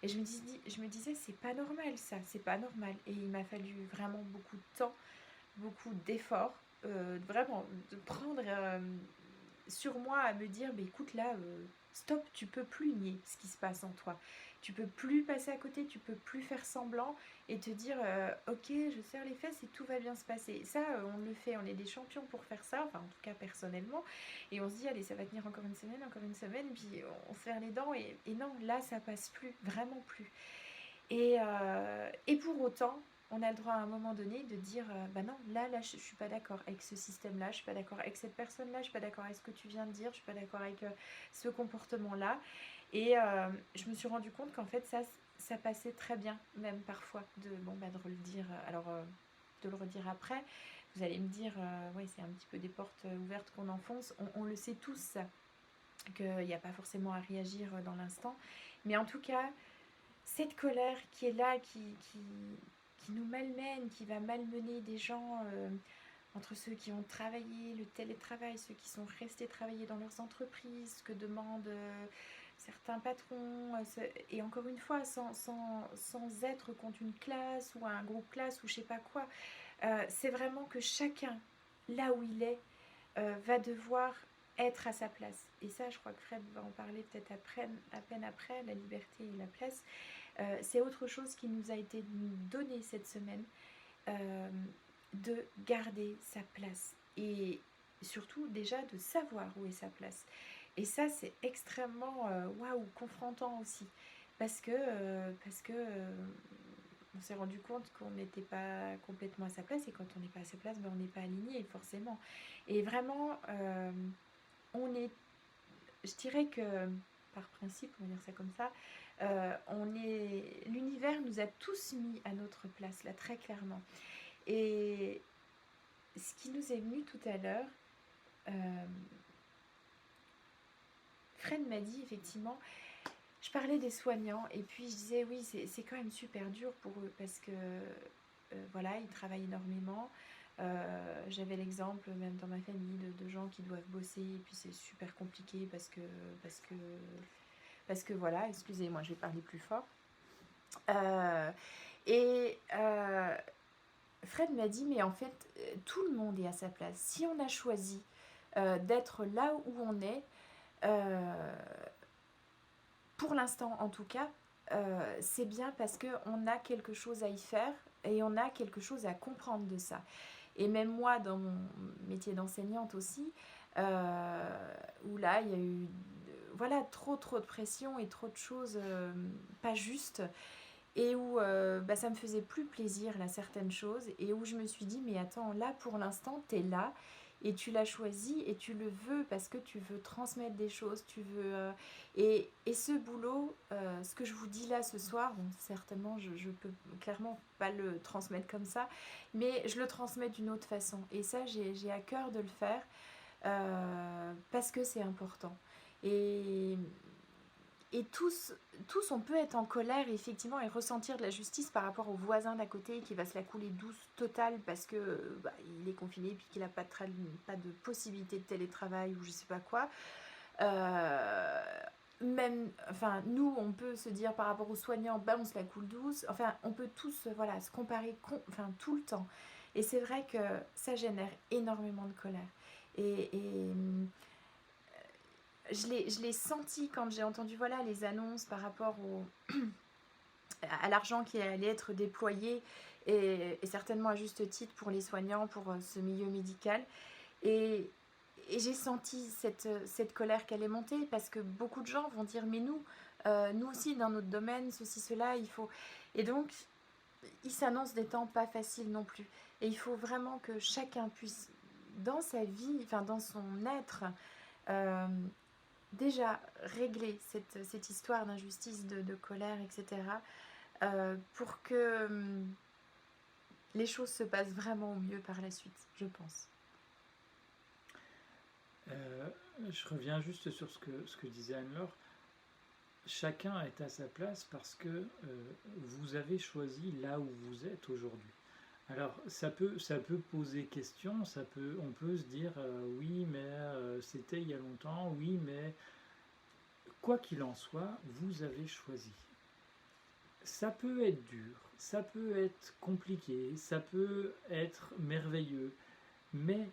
Et je me disais, c'est pas normal ça, c'est pas normal. Et il m'a fallu vraiment beaucoup de temps, beaucoup d'efforts, vraiment de prendre sur moi à me dire, mais écoute là, stop, tu peux plus nier ce qui se passe en toi. Tu peux plus passer à côté, tu peux plus faire semblant et te dire ok, je serre les fesses et tout va bien se passer. Ça, on le fait, on est des champions pour faire ça, en tout cas personnellement. Et on se dit, allez, ça va tenir encore une semaine, puis on serre les dents, et non, là, ça passe plus, vraiment plus. Et pour autant, on a le droit à un moment donné de dire non, là je suis pas d'accord avec ce système-là, je suis pas d'accord avec cette personne-là, je suis pas d'accord avec ce que tu viens de dire, je suis pas d'accord avec ce comportement-là. Et je me suis rendu compte qu'en fait ça passait très bien, même parfois, de le dire, de le redire après. Vous allez me dire, oui, c'est un petit peu des portes ouvertes qu'on enfonce, on le sait tous ça, qu'il n'y a pas forcément à réagir dans l'instant, mais en tout cas, cette colère qui est là, qui nous malmène, qui va malmener des gens, entre ceux qui ont travaillé, le télétravail, ceux qui sont restés travailler dans leurs entreprises, ce que demandent certains patrons, et encore une fois, sans être contre une classe ou un groupe classe ou je sais pas quoi, c'est vraiment que chacun, là où il est, va devoir être à sa place. Et ça, je crois que Fred va en parler peut-être à peine après, la liberté et la place. C'est autre chose qui nous a été donné cette semaine, de garder sa place. Et surtout déjà de savoir où est sa place. Et ça, c'est extrêmement waouh, confrontant aussi. Parce que on s'est rendu compte qu'on n'était pas complètement à sa place. Et quand on n'est pas à sa place, ben, on n'est pas aligné, forcément. Et vraiment, on est, je dirais que par principe, on va dire ça comme ça, l'univers nous a tous mis à notre place, là, très clairement. Et ce qui nous est venu tout à l'heure, Fred m'a dit effectivement, je parlais des soignants et puis je disais oui, c'est quand même super dur pour eux parce que voilà, ils travaillent énormément. J'avais l'exemple même dans ma famille de gens qui doivent bosser et puis c'est super compliqué parce que voilà, excusez-moi, je vais parler plus fort. Fred m'a dit mais en fait tout le monde est à sa place. Si on a choisi d'être là où on est, pour l'instant en tout cas, c'est bien parce qu'on a quelque chose à y faire et on a quelque chose à comprendre de ça. Et même moi, dans mon métier d'enseignante aussi, où là, il y a eu voilà, trop de pression et trop de choses pas justes, et où ça me faisait plus plaisir, là, certaines choses, et où je me suis dit, mais attends, là, pour l'instant, t'es là, et tu l'as choisi, et tu le veux, parce que tu veux transmettre des choses, tu veux... et ce boulot, ce que je vous dis là ce soir, bon, certainement, je peux clairement pas le transmettre comme ça, mais je le transmets d'une autre façon, et ça, j'ai à cœur de le faire, parce que c'est important. Et tous, on peut être en colère effectivement et ressentir de la justice par rapport au voisin d'à côté qui va se la couler douce totale parce que il est confiné et puis qu'il n'a pas de possibilité de télétravail ou je sais pas quoi. Même, enfin, nous, on peut se dire par rapport aux soignants, on se la coule douce. Enfin, on peut tous, voilà, se comparer, tout le temps. Et c'est vrai que ça génère énormément de colère. Et je l'ai senti quand j'ai entendu voilà, les annonces par rapport à l'argent qui allait être déployé et certainement à juste titre pour les soignants, pour ce milieu médical. Et j'ai senti cette colère qu'elle est montée parce que beaucoup de gens vont dire mais nous aussi dans notre domaine, ceci, cela, il faut... Et donc, il s'annonce des temps pas faciles non plus. Et il faut vraiment que chacun puisse, dans sa vie, enfin dans son être, déjà régler cette histoire d'injustice, de colère, etc. Pour que les choses se passent vraiment au mieux par la suite, je pense. Je reviens juste sur ce que disait Anne-Laure. Chacun est à sa place parce que vous avez choisi là où vous êtes aujourd'hui. Alors ça peut poser question, on peut se dire oui mais c'était il y a longtemps, oui mais quoi qu'il en soit, vous avez choisi. Ça peut être dur, ça peut être compliqué, ça peut être merveilleux, mais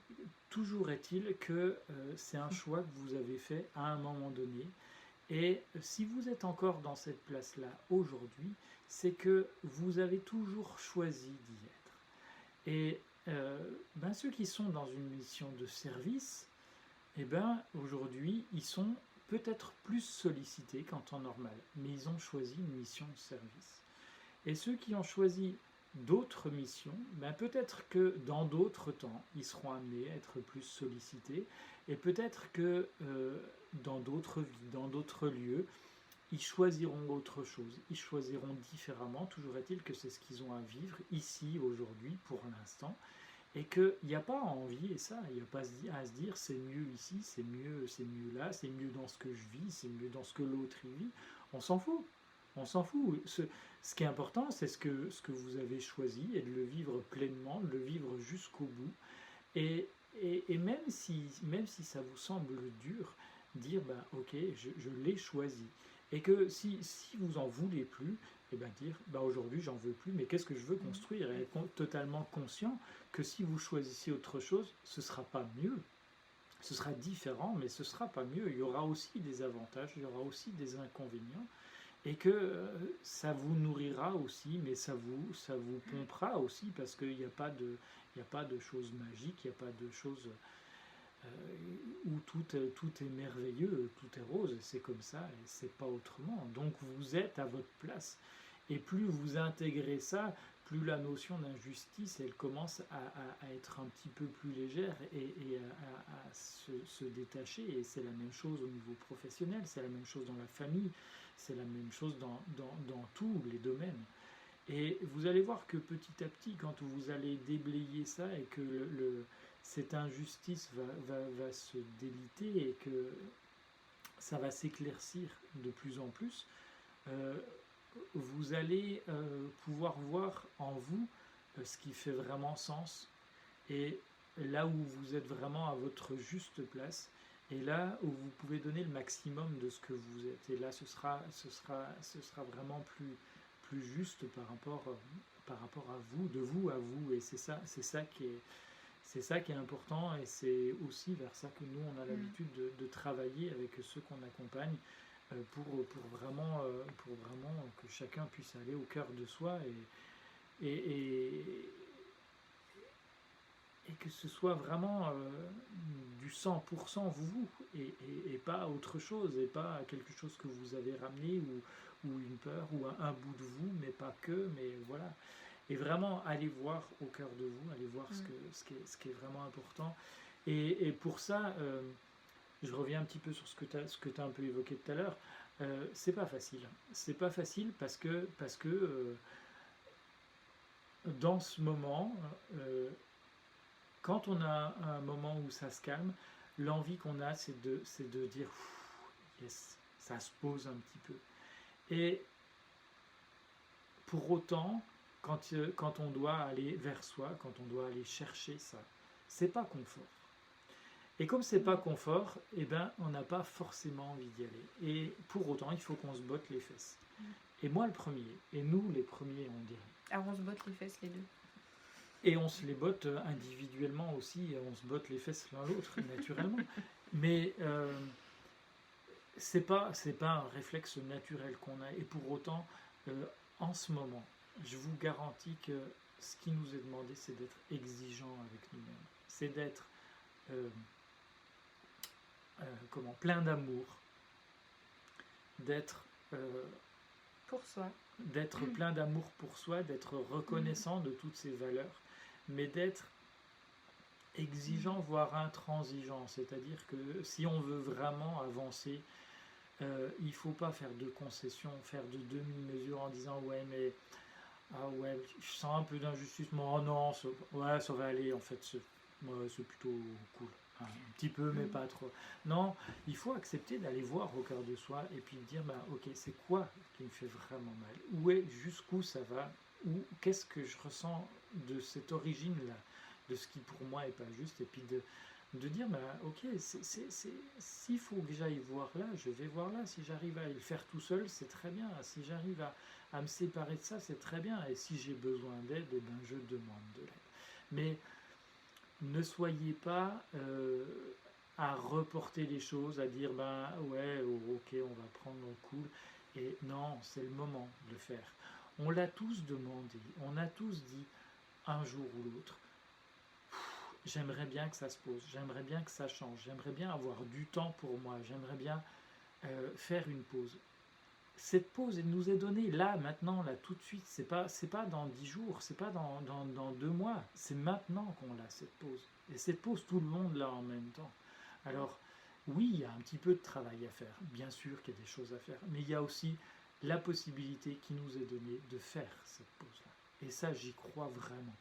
toujours est-il que c'est un choix que vous avez fait à un moment donné. Et si vous êtes encore dans cette place-là aujourd'hui, c'est que vous avez toujours choisi d'y être. Et ceux qui sont dans une mission de service, aujourd'hui, ils sont peut-être plus sollicités qu'en temps normal, mais ils ont choisi une mission de service. Et ceux qui ont choisi d'autres missions, peut-être que dans d'autres temps, ils seront amenés à être plus sollicités, et peut-être que dans d'autres vies, dans d'autres lieux, ils choisiront autre chose, ils choisiront différemment. Toujours est-il que c'est ce qu'ils ont à vivre ici, aujourd'hui, pour l'instant, et qu'il n'y a pas à envier ça, il n'y a pas à se dire c'est mieux ici, c'est mieux là, c'est mieux dans ce que je vis, c'est mieux dans ce que l'autre y vit. On s'en fout. On s'en fout. Ce qui est important, c'est ce que vous avez choisi et de le vivre pleinement, de le vivre jusqu'au bout. Et même si ça vous semble dur, dire, ok, je l'ai choisi. Et que si vous en voulez plus, et dire, aujourd'hui j'en veux plus, mais qu'est-ce que je veux construire? Et être totalement conscient que si vous choisissez autre chose, ce ne sera pas mieux. Ce sera différent, mais ce ne sera pas mieux. Il y aura aussi des avantages, il y aura aussi des inconvénients. Et que ça vous nourrira aussi, mais ça vous pompera aussi, parce qu'il n'y a pas de choses magiques, il n'y a pas de choses où tout est merveilleux, tout est rose, c'est comme ça, et c'est pas autrement. Donc vous êtes à votre place. Et plus vous intégrez ça, plus la notion d'injustice, elle commence à être un petit peu plus légère et à se détacher. Et c'est la même chose au niveau professionnel, c'est la même chose dans la famille, c'est la même chose dans tous les domaines. Et vous allez voir que petit à petit, quand vous allez déblayer ça et que cette injustice va se déliter et que ça va s'éclaircir de plus en plus, vous allez pouvoir voir en vous ce qui fait vraiment sens et là où vous êtes vraiment à votre juste place et là où vous pouvez donner le maximum de ce que vous êtes. Et là, ce sera vraiment plus juste par rapport à vous, de vous à vous. Et c'est ça qui est important et c'est aussi vers ça que nous, on a l'habitude de travailler avec ceux qu'on accompagne pour vraiment que chacun puisse aller au cœur de soi et que ce soit vraiment du 100% vous et pas autre chose et pas quelque chose que vous avez ramené ou une peur ou un bout de vous, mais pas que, mais voilà. Et vraiment aller voir au cœur de vous, aller voir ce qui est vraiment important. Et pour ça, je reviens un petit peu sur ce que tu as un peu évoqué tout à l'heure. C'est pas facile. C'est pas facile parce que dans ce moment, quand on a un moment où ça se calme, l'envie qu'on a, c'est de dire yes, ça se pose un petit peu. Et pour autant, quand on doit aller vers soi, quand on doit aller chercher ça, c'est pas confort. Et comme c'est pas confort, on n'a pas forcément envie d'y aller. Et pour autant, il faut qu'on se botte les fesses. Et moi le premier, et nous les premiers, on dirait. Alors on se botte les fesses les deux. Et on se les botte individuellement aussi, on se botte les fesses l'un l'autre, naturellement. Mais c'est pas un réflexe naturel qu'on a. Et pour autant, en ce moment, je vous garantis que ce qui nous est demandé, c'est d'être exigeant avec nous-mêmes. C'est d'être plein d'amour, d'être pour soi, d'être plein d'amour pour soi, d'être reconnaissant de toutes ces valeurs, mais d'être exigeant, voire intransigeant. C'est-à-dire que si on veut vraiment avancer, il ne faut pas faire de concessions, faire de demi-mesures en disant ouais mais je sens un peu d'injustice, mais oh non, ça va aller, en fait c'est plutôt cool. Un petit peu mais pas trop. Non, il faut accepter d'aller voir au cœur de soi et puis dire ok, c'est quoi qui me fait vraiment mal, jusqu'où ça va, ou qu'est-ce que je ressens de cette origine là, de ce qui pour moi est pas juste, et puis de dire ok, s'il faut que j'aille voir là, je vais voir là. Si j'arrive à le faire tout seul, c'est très bien. Si j'arrive à me séparer de ça, c'est très bien. Et si j'ai besoin d'aide, je demande de l'aide. Mais ne soyez pas à reporter les choses, à dire ok, on va prendre le coup. Et non, c'est le moment de le faire. On l'a tous demandé, on a tous dit un jour ou l'autre, j'aimerais bien que ça se pose, j'aimerais bien que ça change, j'aimerais bien avoir du temps pour moi, j'aimerais bien faire une pause. Cette pause, elle nous est donnée là, maintenant, là, tout de suite. C'est pas dans 10 jours, c'est pas dans 2 mois. C'est maintenant qu'on l'a, cette pause. Et cette pause, tout le monde l'a en même temps. Alors, oui, il y a un petit peu de travail à faire. Bien sûr qu'il y a des choses à faire. Mais il y a aussi la possibilité qui nous est donnée de faire cette pause-là. Et ça, j'y crois vraiment.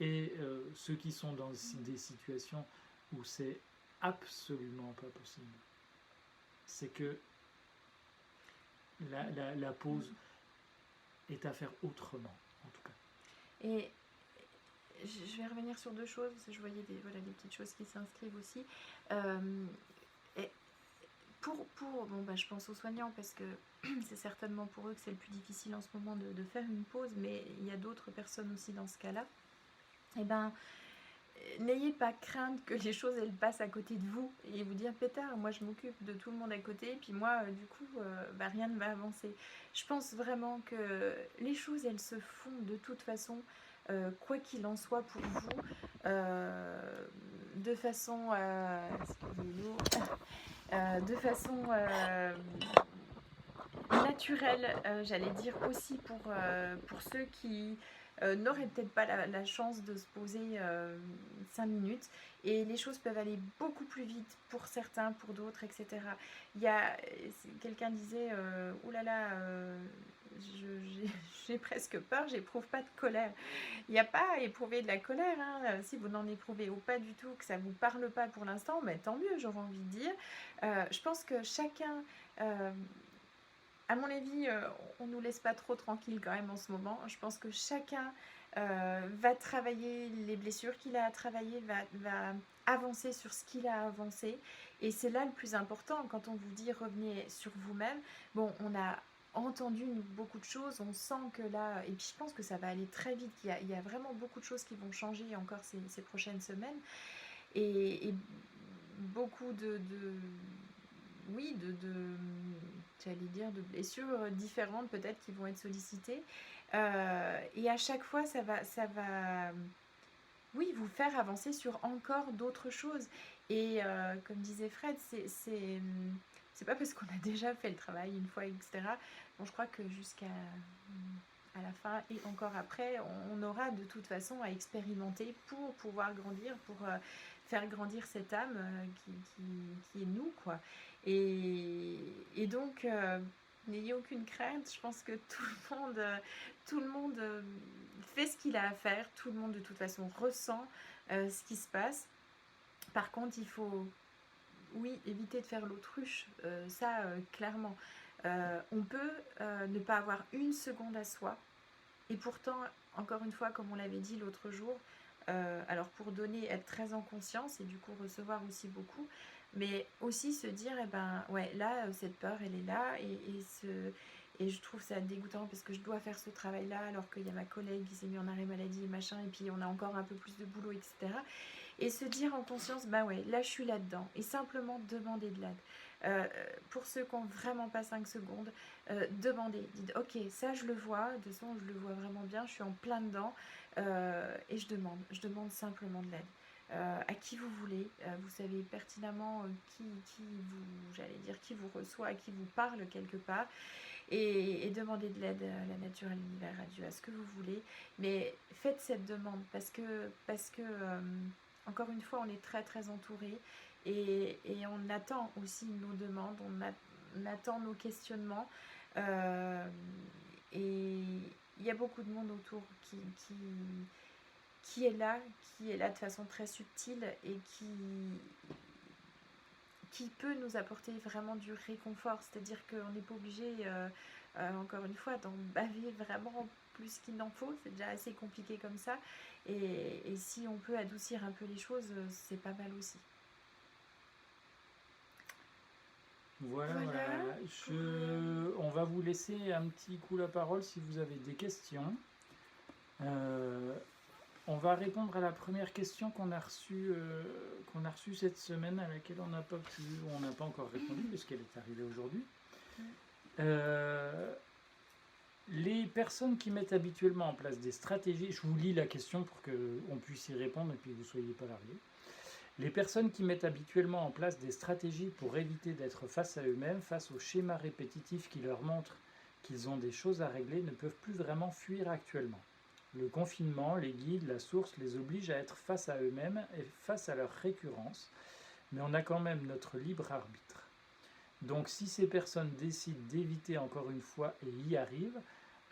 Et ceux qui sont dans des situations où c'est absolument pas possible, c'est que la pause est à faire autrement, en tout cas. Et je vais revenir sur deux choses, parce que je voyais des petites choses qui s'inscrivent aussi. toujours, bon, bah, je pense aux soignants parce que c'est certainement pour eux que c'est le plus difficile en ce moment de faire une pause, mais il y a d'autres personnes aussi dans ce cas-là. Eh ben, n'ayez pas crainte que les choses elles passent à côté de vous et vous dire pétard, moi je m'occupe de tout le monde à côté, puis moi du coup bah, rien ne va avancer. Je pense vraiment que les choses elles se font de toute façon, quoi qu'il en soit pour vous, de façon, excusez-nous, de façon naturelle, j'allais dire aussi pour ceux qui n'auraient peut-être pas la chance de se poser 5 minutes. Et les choses peuvent aller beaucoup plus vite pour certains, pour d'autres, etc. Il y a, quelqu'un disait, oulala, j'ai presque peur, j'éprouve pas de colère. Il n'y a pas à éprouver de la colère, hein. Si vous n'en éprouvez ou pas du tout, que ça ne vous parle pas pour l'instant, mais tant mieux, j'aurais envie de dire. Je pense que chacun... à mon avis, on ne nous laisse pas trop tranquille quand même en ce moment. Je pense que chacun va travailler les blessures qu'il a à travailler, va avancer sur ce qu'il a avancé. Et c'est là le plus important quand on vous dit revenez sur vous-même. Bon, on a entendu beaucoup de choses, on sent que là, et puis je pense que ça va aller très vite, il y a vraiment beaucoup de choses qui vont changer encore ces prochaines semaines. Et beaucoup oui, j'allais dire, de blessures différentes peut-être qui vont être sollicitées. Et à chaque fois, ça va, oui, vous faire avancer sur encore d'autres choses. Et comme disait Fred, c'est pas parce qu'on a déjà fait le travail une fois, etc. Bon, je crois que jusqu'à à la fin et encore après, on aura de toute façon à expérimenter pour pouvoir grandir, pour faire grandir cette âme qui est nous, quoi. Et donc, n'ayez aucune crainte. Je pense que tout le monde fait ce qu'il a à faire. Tout le monde, de toute façon, ressent ce qui se passe. Par contre, il faut, oui, éviter de faire l'autruche. Ça, clairement. On peut ne pas avoir une seconde à soi. Et pourtant, encore une fois, comme on l'avait dit l'autre jour, alors pour donner, être très en conscience et du coup recevoir aussi beaucoup, mais aussi se dire, eh ben ouais, là, cette peur, elle est là et je trouve ça dégoûtant parce que je dois faire ce travail-là alors qu'il y a ma collègue qui s'est mise en arrêt maladie et machin, et puis on a encore un peu plus de boulot, etc. Et se dire en conscience, bah ouais, là je suis là-dedans, et simplement demander de l'aide. Pour ceux qui n'ont vraiment pas 5 secondes, demandez, dites ok, ça je le vois, de toute façon je le vois vraiment bien, je suis en plein dedans, et je demande simplement de l'aide. À qui vous voulez, vous savez pertinemment j'allais dire, qui vous reçoit, à qui vous parle quelque part, et demandez de l'aide à la nature, à l'univers, à Dieu, à ce que vous voulez, mais faites cette demande parce que encore une fois, on est très très entouré et on attend aussi nos demandes, on attend nos questionnements, et il y a beaucoup de monde autour qui est là de façon très subtile et qui peut nous apporter vraiment du réconfort. C'est-à-dire qu'on n'est pas obligé, encore une fois, d'en baver vraiment plus qu'il n'en faut. C'est déjà assez compliqué comme ça. Et si on peut adoucir un peu les choses, c'est pas mal aussi. Voilà. On va vous laisser un petit coup la parole si vous avez des questions. On va répondre à la première question qu'on a reçue cette semaine, à laquelle on n'a pas encore répondu puisqu'elle est arrivée aujourd'hui. Les personnes qui mettent habituellement en place des stratégies, je vous lis la question pour qu'on puisse y répondre et puis vous ne soyez pas largués. Les personnes qui mettent habituellement en place des stratégies pour éviter d'être face à eux-mêmes, face aux schémas répétitifs qui leur montrent qu'ils ont des choses à régler, ne peuvent plus vraiment fuir actuellement. Le confinement, les guides, la source les obligent à être face à eux-mêmes et face à leur récurrence, mais on a quand même notre libre arbitre. Donc si ces personnes décident d'éviter encore une fois et y arrivent,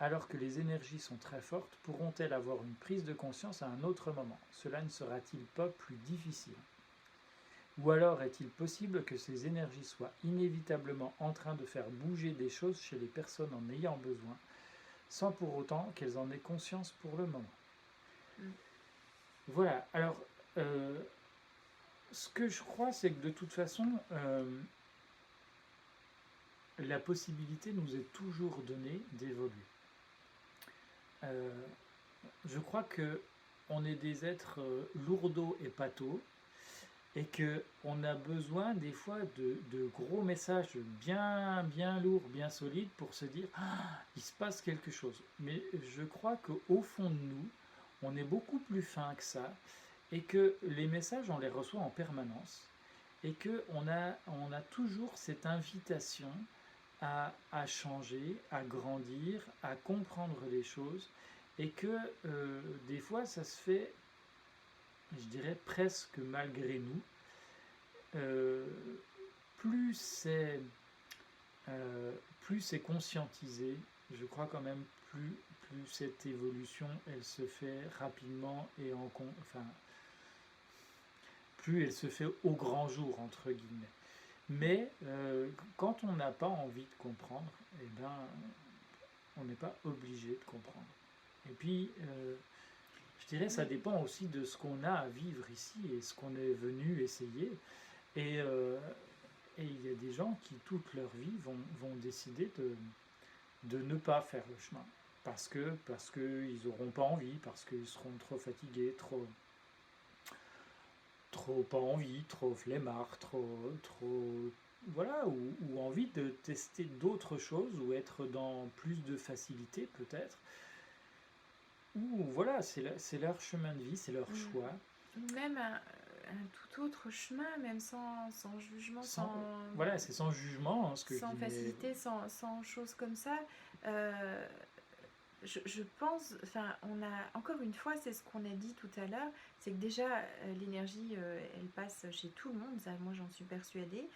alors que les énergies sont très fortes, pourront-elles avoir une prise de conscience à un autre moment? Cela ne sera-t-il pas plus difficile? Ou alors est-il possible que ces énergies soient inévitablement en train de faire bouger des choses chez les personnes en ayant besoin, sans pour autant qu'elles en aient conscience pour le moment? Voilà, alors ce que je crois, c'est que de toute façon, la possibilité nous est toujours donnée d'évoluer. Euh, je crois que on est des êtres lourdeaux et pâteaux et que on a besoin des fois de gros messages bien bien lourds, bien solides pour se dire ah, il se passe quelque chose. Mais je crois qu'au fond de nous, on est beaucoup plus fin que ça et que les messages on les reçoit en permanence et que on a toujours cette invitation à changer, à grandir, à comprendre les choses et que des fois ça se fait, je dirais presque malgré nous. Euh, plus c'est euh, plus c'est conscientisé, je crois quand même plus cette évolution elle se fait rapidement et enfin plus elle se fait au grand jour entre guillemets. Mais quand on n'a pas envie de comprendre, eh ben on n'est pas obligé de comprendre. Et puis je dirais ça dépend aussi de ce qu'on a à vivre ici et ce qu'on est venu essayer. Et il y a des gens qui, toute leur vie, vont décider de ne pas faire le chemin. Parce qu'ils n'auront pas envie, parce qu'ils seront trop fatigués, trop pas envie, trop flemmards, trop voilà, ou envie de tester d'autres choses, ou être dans plus de facilité peut-être. Ou voilà, c'est leur chemin de vie, c'est leur choix. Même un tout autre chemin, même sans jugement, Voilà, c'est sans jugement, hein, ce que je sans dis. facilité, sans choses comme ça. Je pense, enfin, on a encore une fois, c'est ce qu'on a dit tout à l'heure, c'est que déjà l'énergie, elle passe chez tout le monde, ça, moi j'en suis persuadée.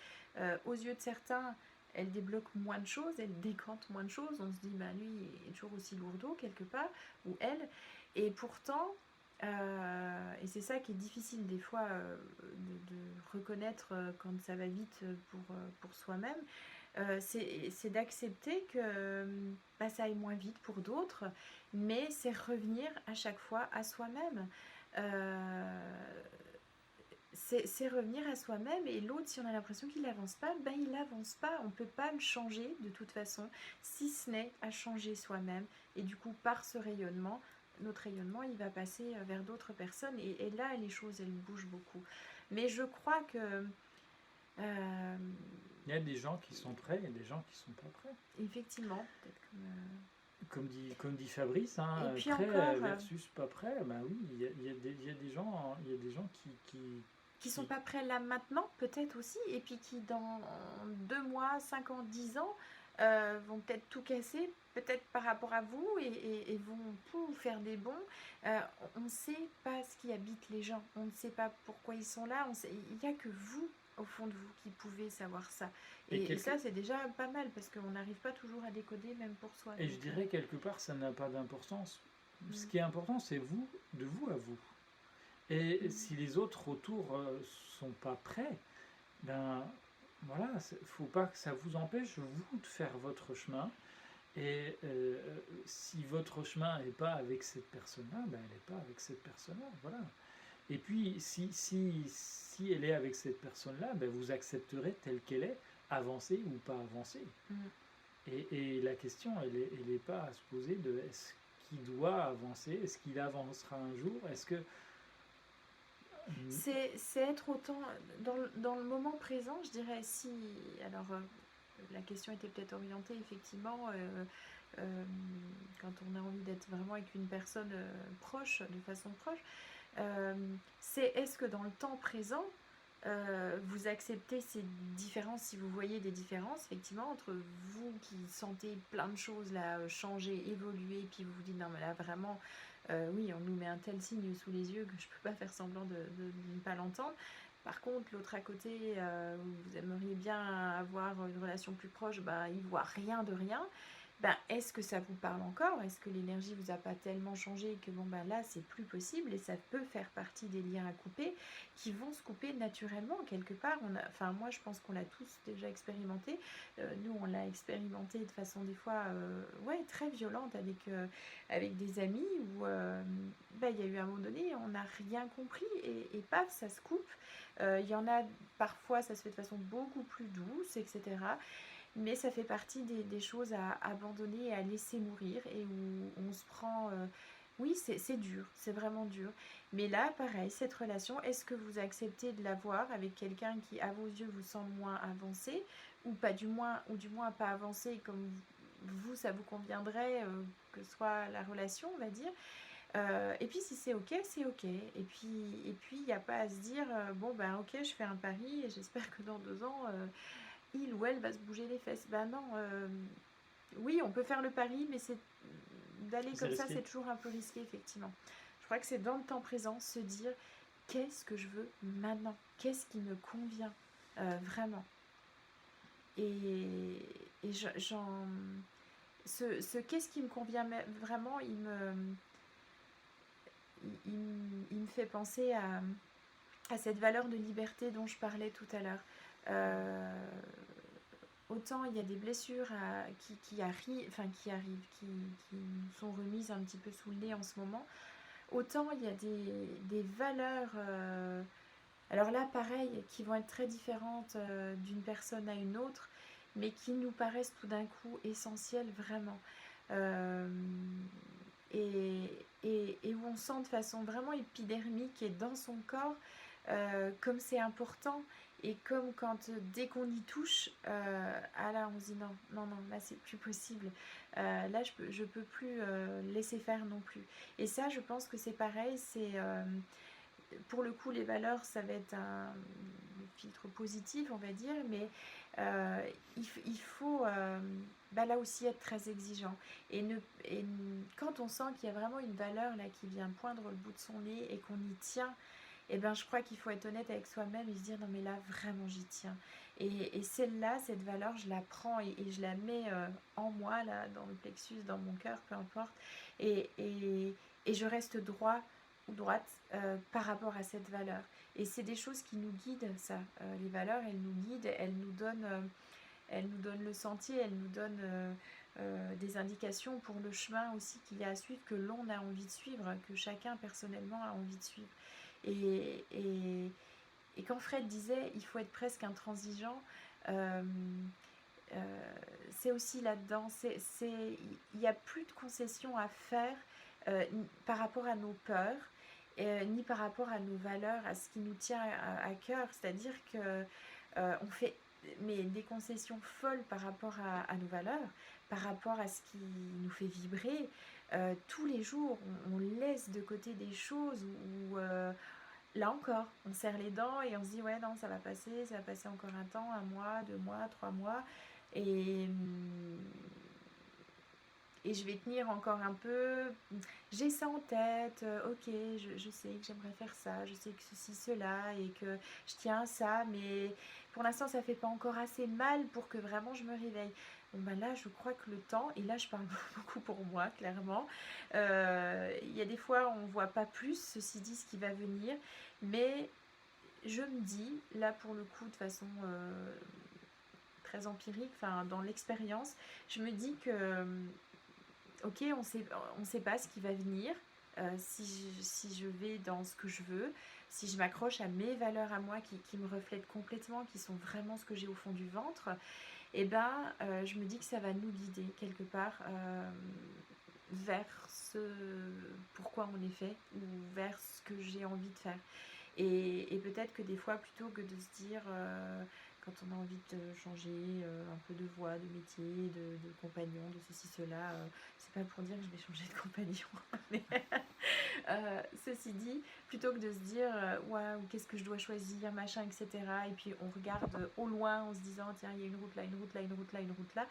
Aux yeux de certains, elle débloque moins de choses, elle décante moins de choses. On se dit, bah lui il est toujours aussi lourdeau quelque part, ou elle. Et pourtant, et c'est ça qui est difficile des fois de reconnaître quand ça va vite pour soi-même. C'est d'accepter que bah, ça aille moins vite pour d'autres, mais c'est revenir à chaque fois à soi-même. C'est revenir à soi-même, et l'autre, si on a l'impression qu'il n'avance pas, ben il n'avance pas. On ne peut pas le changer de toute façon, si ce n'est à changer soi-même. Et du coup, par ce rayonnement, notre rayonnement, il va passer vers d'autres personnes. Et là, les choses, elles bougent beaucoup. Mais je crois que il y a des gens qui sont prêts, il y a des gens qui sont pas prêts. Effectivement, peut-être comme dit Fabrice, hein, et puis prêt encore, versus pas prêt, bah oui, il y a des gens qui sont pas prêts là maintenant, peut-être aussi, et puis qui dans 2 mois, 5 ans, 10 ans, vont peut-être tout casser, peut-être par rapport à vous, et vont tout faire des bons. On ne sait pas ce qui habite les gens, on ne sait pas pourquoi ils sont là, il n'y a que vous, au fond de vous, qui pouvez savoir ça. Et ça, c'est déjà pas mal, parce qu'on n'arrive pas toujours à décoder, même pour soi. Et je dirais quelque part, ça n'a pas d'importance. Ce qui est important, c'est vous, de vous à vous. Et si les autres autour sont pas prêts, ben voilà, faut pas que ça vous empêche vous de faire votre chemin. Et si votre chemin n'est pas avec cette personne-là, ben elle n'est pas avec cette personne-là, voilà. Et puis si elle est avec cette personne-là, ben vous accepterez telle qu'elle est, avancer ou pas avancer. Et la question, elle est pas à se poser de est-ce qu'il doit avancer, est-ce qu'il avancera un jour, est-ce que c'est être autant dans le moment présent, je dirais. Si alors la question était peut-être orientée effectivement quand on a envie d'être vraiment avec une personne proche, de façon proche, c'est est-ce que dans le temps présent vous acceptez ces différences, si vous voyez des différences effectivement entre vous qui sentez plein de choses là changer, évoluer, puis vous vous dites non mais là vraiment oui, on nous met un tel signe sous les yeux que je peux pas faire semblant de ne pas l'entendre. Par contre, l'autre à côté, vous aimeriez bien avoir une relation plus proche, ben, il voit rien de rien. Ben, est-ce que ça vous parle encore? Est-ce que l'énergie vous a pas tellement changé que bon ben là c'est plus possible, et ça peut faire partie des liens à couper qui vont se couper naturellement quelque part. Enfin moi je pense qu'on l'a tous déjà expérimenté. Nous on l'a expérimenté de façon des fois ouais très violente avec des amis où ben, il y a eu un moment donné on n'a rien compris, et paf ça se coupe. Il y en a parfois ça se fait de façon beaucoup plus douce, etc. mais ça fait partie des choses à abandonner et à laisser mourir, et où on se prend... oui, c'est dur, c'est vraiment dur. Mais là, pareil, cette relation, est-ce que vous acceptez de l'avoir avec quelqu'un qui, à vos yeux, vous semble moins avancé, ou pas du moins pas avancé comme vous, ça vous conviendrait, que soit la relation, on va dire. Et puis si c'est ok, c'est ok. Et puis il n'y a pas à se dire, bon ben ok, je fais un pari et j'espère que dans 2 ans, il ou elle va se bouger les fesses. Ben non, oui, on peut faire le pari, mais c'est d'aller C'est comme ça, risqué. c'est toujours un peu risqué, effectivement. Je crois que c'est dans le temps présent, se dire, qu'est-ce que je veux maintenant? Qu'est-ce qui me convient vraiment? Et ce qu'est-ce qui me convient vraiment, il me fait penser à cette valeur de liberté dont je parlais tout à l'heure. Euh, Autant il y a des blessures qui arrivent, qui nous sont remises un petit peu sous le nez en ce moment, autant il y a des valeurs, alors là pareil, qui vont être très différentes d'une personne à une autre, mais qui nous paraissent tout d'un coup essentielles vraiment. Euh, et où on sent de façon vraiment épidermique et dans son corps, comme c'est important, et comme quand dès qu'on y touche, ah là on se dit non, non, non, là c'est plus possible, là je peux plus laisser faire non plus. Et ça je pense que c'est pareil, c'est pour le coup les valeurs ça va être un filtre positif on va dire, mais il faut là aussi être très exigeant, et quand on sent qu'il y a vraiment une valeur là qui vient poindre le bout de son nez et qu'on y tient, et ben je crois qu'il faut être honnête avec soi-même et se dire non mais là vraiment j'y tiens, et celle-là, cette valeur je la prends, et je la mets en moi là, dans le plexus, dans mon cœur, peu importe, et je reste droit ou droite par rapport à cette valeur. Et c'est des choses qui nous guident, ça. Les valeurs, elles nous guident, elles nous donnent le sentier, elles nous donnent des indications pour le chemin aussi qu'il y a à suivre, que l'on a envie de suivre, que chacun personnellement a envie de suivre. Et, et, et quand Fred disait il faut être presque intransigeant, euh, c'est aussi là-dedans. Il n'y a plus de concessions à faire par rapport à nos peurs, ni par rapport à nos valeurs, à ce qui nous tient à cœur. C'est-à-dire que on fait des concessions folles par rapport à nos valeurs, par rapport à ce qui nous fait vibrer. Tous les jours, on laisse de côté des choses où là encore, on serre les dents et on se dit ouais non ça va passer encore un temps, 1 mois, 2 mois, 3 mois, et, et je vais tenir encore un peu, j'ai ça en tête, ok, je sais que j'aimerais faire ça, je sais que ceci, cela, et que je tiens à ça, mais pour l'instant ça fait pas encore assez mal pour que vraiment je me réveille. Bon ben là je crois que le temps, et là je parle beaucoup pour moi clairement, il y a des fois on voit pas plus, ceci dit, ce qui va venir, mais je me dis, là pour le coup de façon très empirique, enfin dans l'expérience, je me dis que ok, on sait pas ce qui va venir, si je vais dans ce que je veux, si je m'accroche à mes valeurs à moi qui me reflètent complètement, qui sont vraiment ce que j'ai au fond du ventre, et ben je me dis que ça va nous guider quelque part vers ce pourquoi on est fait, ou vers ce que j'ai envie de faire. Et peut-être que des fois, plutôt que de se dire, quand on a envie de changer un peu de voie, de métier, de compagnon, de ceci, cela, c'est pas pour dire que je vais changer de compagnon, mais ceci dit, plutôt que de se dire, waouh, qu'est-ce que je dois choisir, machin, etc. Et puis on regarde au loin en se disant, tiens, il y a une route là, une route là, une route là, une route là.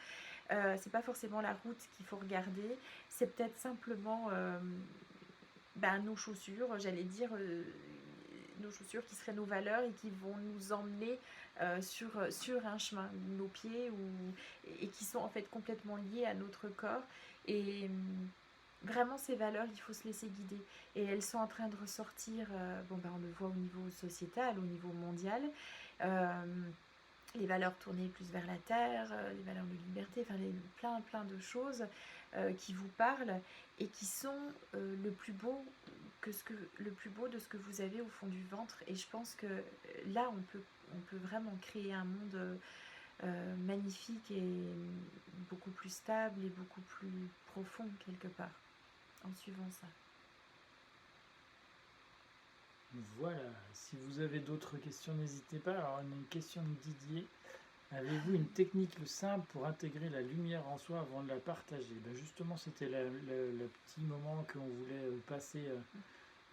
C'est pas forcément la route qu'il faut regarder, c'est peut-être simplement nos chaussures, j'allais dire, nos chaussures qui seraient nos valeurs et qui vont nous emmener sur un chemin, nos pieds, et qui sont en fait complètement liés à notre corps. Et vraiment ces valeurs, il faut se laisser guider. Et elles sont en train de ressortir, on le voit au niveau sociétal, au niveau mondial. Euh, les valeurs tournées plus vers la terre, les valeurs de liberté, plein de choses qui vous parlent et qui sont le plus beau le plus beau de ce que vous avez au fond du ventre. Et je pense que là on peut vraiment créer un monde magnifique et beaucoup plus stable et beaucoup plus profond quelque part en suivant ça. Voilà, si vous avez d'autres questions, n'hésitez pas. Alors, on a une question de Didier. Avez-vous une technique simple pour intégrer la lumière en soi avant de la partager? Ben justement, c'était le petit moment qu'on voulait passer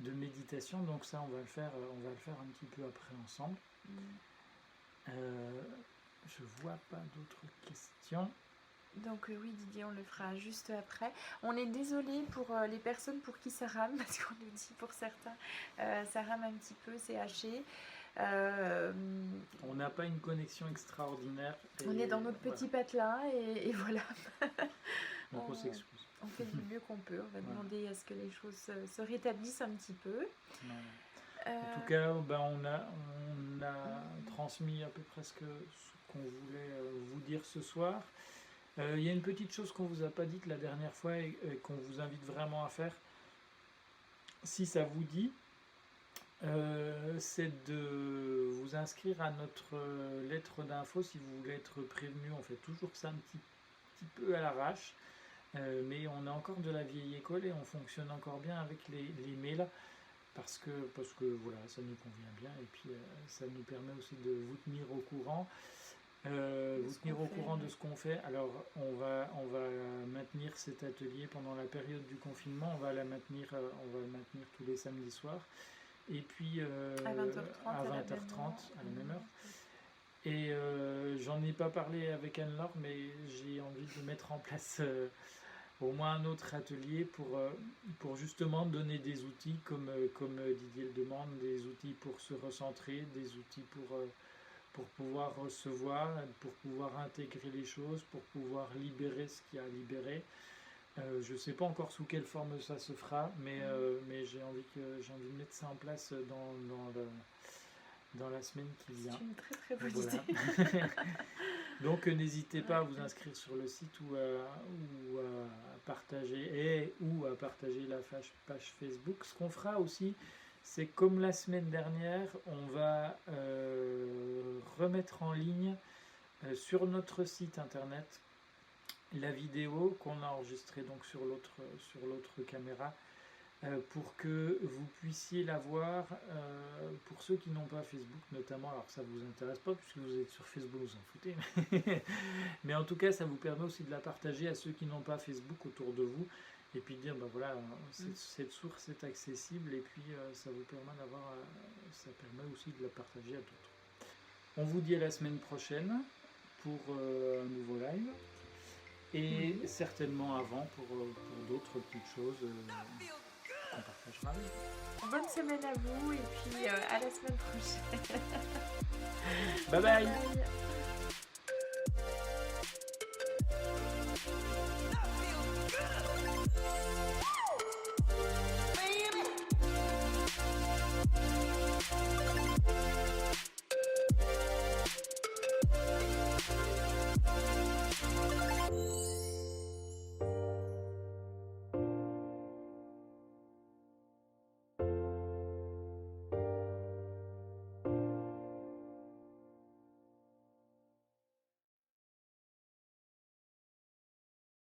de méditation. Donc ça, on va le faire un petit peu après ensemble. Je vois pas d'autres questions. Donc oui Didier, on le fera juste après. On est désolé pour les personnes pour qui ça rame, parce qu'on nous dit pour certains, ça rame un petit peu, c'est haché. On n'a pas une connexion extraordinaire. On est dans notre petit patelin et voilà. Donc on s'excuse. On fait du mieux qu'on peut. On va demander à ce que les choses se rétablissent un petit peu. En tout cas, on a transmis à peu près ce qu'on voulait vous dire ce soir. Il y a une petite chose qu'on vous a pas dite la dernière fois et qu'on vous invite vraiment à faire. Si ça vous dit, c'est de vous inscrire à notre lettre d'info si vous voulez être prévenu. On fait toujours ça un petit peu à l'arrache, mais on a encore de la vieille école et on fonctionne encore bien avec les mails parce que voilà, ça nous convient bien et puis ça nous permet aussi de vous tenir au courant. De ce qu'on fait. Alors on va maintenir cet atelier pendant la période du confinement. On va le maintenir tous les samedis soirs. Et puis à 20h30 à la même heure. Et j'en ai pas parlé avec Anne-Laure, mais j'ai envie de mettre en place au moins un autre atelier pour justement donner des outils comme Didier le demande, des outils pour se recentrer, des outils pour pouvoir recevoir, pour pouvoir intégrer les choses, pour pouvoir libérer ce qu'il y a à libérer. Je ne sais pas encore sous quelle forme ça se fera, mais j'ai envie de mettre ça en place dans la semaine qui vient. C'est une très très bonne idée. Donc n'hésitez pas à vous inscrire sur le site ou à partager la page Facebook. Ce qu'on fera aussi, c'est comme la semaine dernière, on va remettre en ligne sur notre site internet la vidéo qu'on a enregistrée donc sur l'autre caméra pour que vous puissiez la voir pour ceux qui n'ont pas Facebook notamment. Alors ça vous intéresse pas puisque vous êtes sur Facebook, vous en foutez, mais en tout cas ça vous permet aussi de la partager à ceux qui n'ont pas Facebook autour de vous. Et puis dire, voilà, cette source est accessible et puis ça permet aussi de la partager à d'autres. On vous dit à la semaine prochaine pour un nouveau live et certainement avant pour d'autres petites choses qu'on partagera. Bonne semaine à vous et puis à la semaine prochaine. Bye bye.